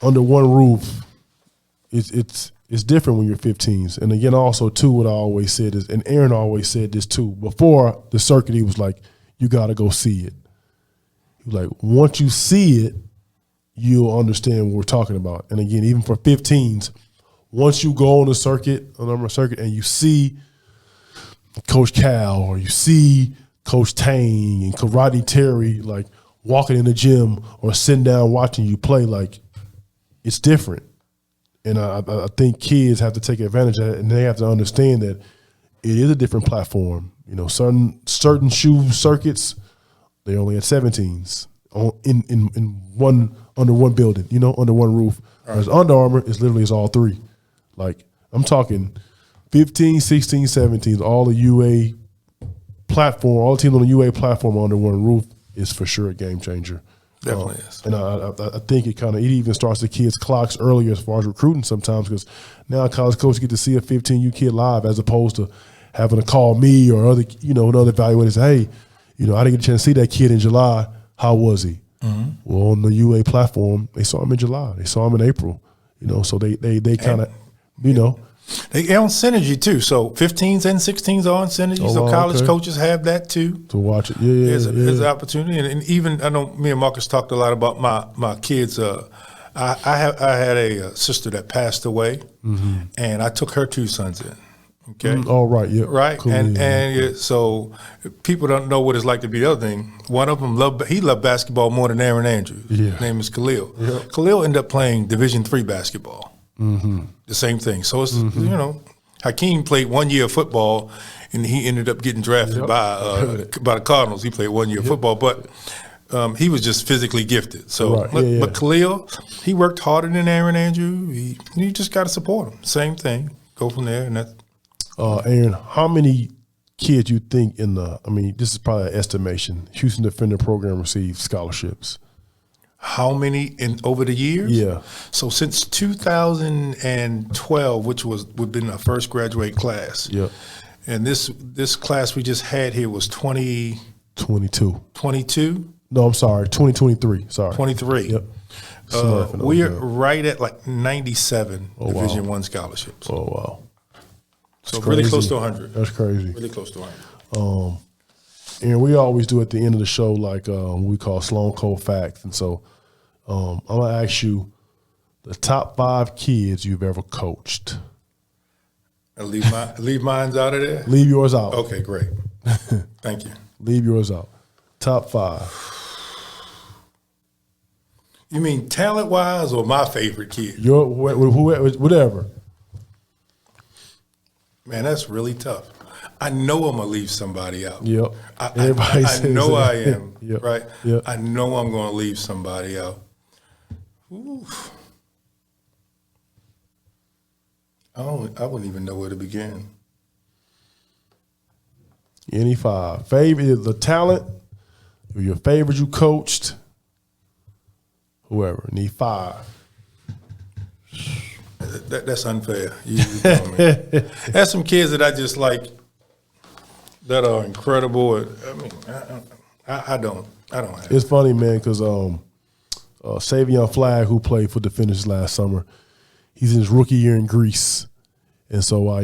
Under one roof, it's different when you're 15s. And again, also too, what I always said is, and Aaron always said this too, before the circuit, he was like, you got to go see it. He was like, once you see it, you'll understand what we're talking about. And again, even for 15s, once you go on the circuit, and you see Coach Cal, or you see Coach Tang and Rodney Terry, like, walking in the gym or sitting down watching you play, like, it's different. And I think kids have to take advantage of it, and they have to understand that it is a different platform. Certain shoe circuits, they only had 17s in one, under one building, under one roof. Whereas Under Armour is all three. Like, I'm talking 15, 16, 17s, all the UA platform, all the teams on the UA platform under one roof is for sure a game changer. Definitely is. And I think it even starts the kids' clocks earlier as far as recruiting sometimes, because now college coaches get to see a 15U kid live as opposed to having to call me or other, another evaluator say, hey, I didn't get a chance to see that kid in July. How was he? Mm-hmm. Well, on the UA platform, they saw him in July. They saw him in April. So they kind of, They on Synergy too. So 15s and 16s are on Synergy. So college coaches have that too. To watch it. Yeah. There's an opportunity. And even, I know me and Marcus talked a lot about my kids. I had a sister that passed away, and I took her two sons in. Okay. Right. Yeah. Right. Cool, and so people don't know what it's like to be the other thing. One of them loved basketball more than Aaron Andrews. Yeah. His name is Khalil. Yeah. Khalil ended up playing Division III basketball. Mm-hmm. The same thing. So it's Hakeem played 1 year of football, and he ended up getting drafted by the Cardinals. He played 1 year of football, but he was just physically gifted. So, but Khalil, he worked harder than Aaron Andrew. You just got to support him. Same thing. Go from there, and that's. Aaron, how many kids you think this is probably an estimation, Houston Defender Program received scholarships? How many over the years? Yeah. So since 2012, which would have been our first graduate class. Yeah. And this class we just had here was 22. 22? No, I'm sorry, 2023. Sorry. 23. Yep. We're right at like 97 Division I scholarships. Oh, wow. So really close to 100. That's crazy. Really close to 100. And we always do at the end of the show what we call Sloan Cold Facts. And so I'm going to ask you the top 5 kids you've ever coached. And leave mine out of there? Leave yours out. Okay, great. Thank you. Leave yours out. Top 5. You mean talent-wise or my favorite kid? Whatever. Man, that's really tough. I know I'm going to leave somebody out. Yep. I know I am, yep. right? Yep. I know I'm going to leave somebody out. Oof. I wouldn't even know where to begin. Any 5. Favorite, the talent, or your favorite you coached, whoever. Need 5. That's unfair. You tell me. There's some kids that I just like that are incredible. I mean, I don't have. It's funny, man, because Savion Flagg, who played for Defenders last summer, he's in his rookie year in Greece. And so I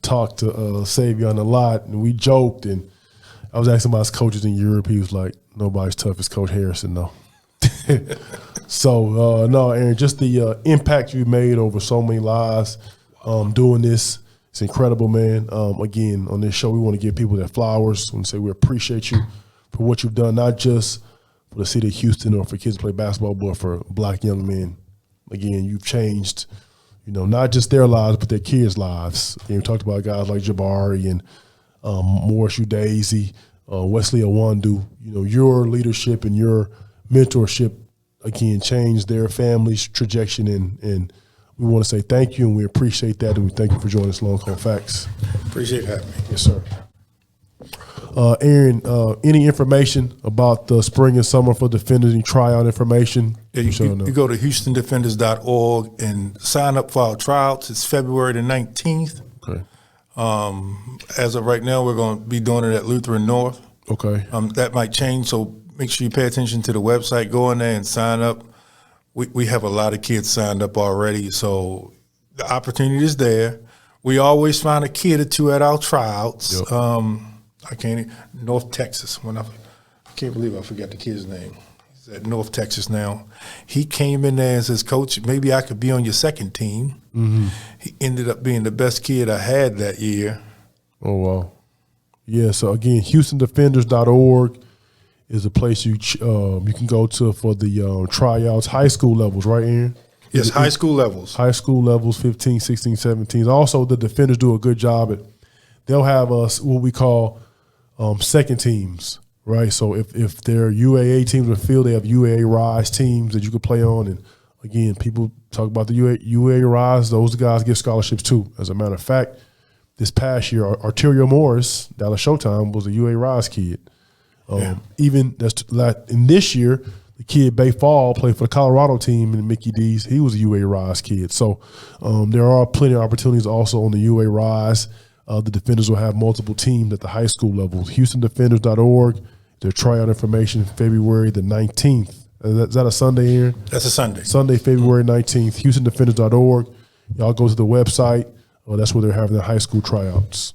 talked to Savion a lot, and we joked, and I was asking about his coaches in Europe. He was like, nobody's tough as Coach Harrison, though. So, no, Aaron, just the impact you made over so many lives doing this. It's incredible, man. Again, on this show, we want to give people their flowers. We want to say we appreciate you for what you've done, not just for the city of Houston or for kids to play basketball, but for Black young men. Again, you've changed, not just their lives, but their kids' lives. And we talked about guys like Jabari and Morris Udazy, Wesley Awandu. Your leadership and your mentorship, again, changed their family's trajectory, and we want to say thank you, and we appreciate that, and we thank you for joining us, Long Cold Facts. Appreciate having me. Yes, sir. Aaron, any information about the spring and summer for Defenders, any tryout information? Yeah, you go to HoustonDefenders.org and sign up for our tryouts. It's February the 19th. Okay. As of right now, we're going to be doing it at Lutheran North. Okay. That might change, so make sure you pay attention to the website. Go in there and sign up. We have a lot of kids signed up already, so the opportunity is there. We always find a kid or two at our tryouts. Yep. North Texas. I can't believe I forgot the kid's name. He's at North Texas now. He came in there and says, Coach, maybe I could be on your second team. Mm-hmm. He ended up being the best kid I had that year. Oh, wow. Yeah, so again, HoustonDefenders.org is a place you can go to for the tryouts, high school levels, right, Aaron? Yes, high school levels. High school levels, 15, 16, 17. Also, the Defenders do a good job they'll have us what we call second teams, right? So if they're UAA teams in the field, they have UAA Rise teams that you could play on. And again, people talk about the UAA Rise. Those guys get scholarships too. As a matter of fact, this past year, Arterio Morris, Dallas Showtime, was a UAA Rise kid. Even in this year, the kid Bay Fall played for the Colorado team in Mickey D's. He was a UA Rise kid. So there are plenty of opportunities also on the UA Rise. The Defenders will have multiple teams at the high school level. HoustonDefenders.org. Their tryout information February the 19th. Is that a Sunday, Aaron? That's a Sunday. Sunday, February 19th. HoustonDefenders.org. Y'all go to the website. That's where they're having their high school tryouts.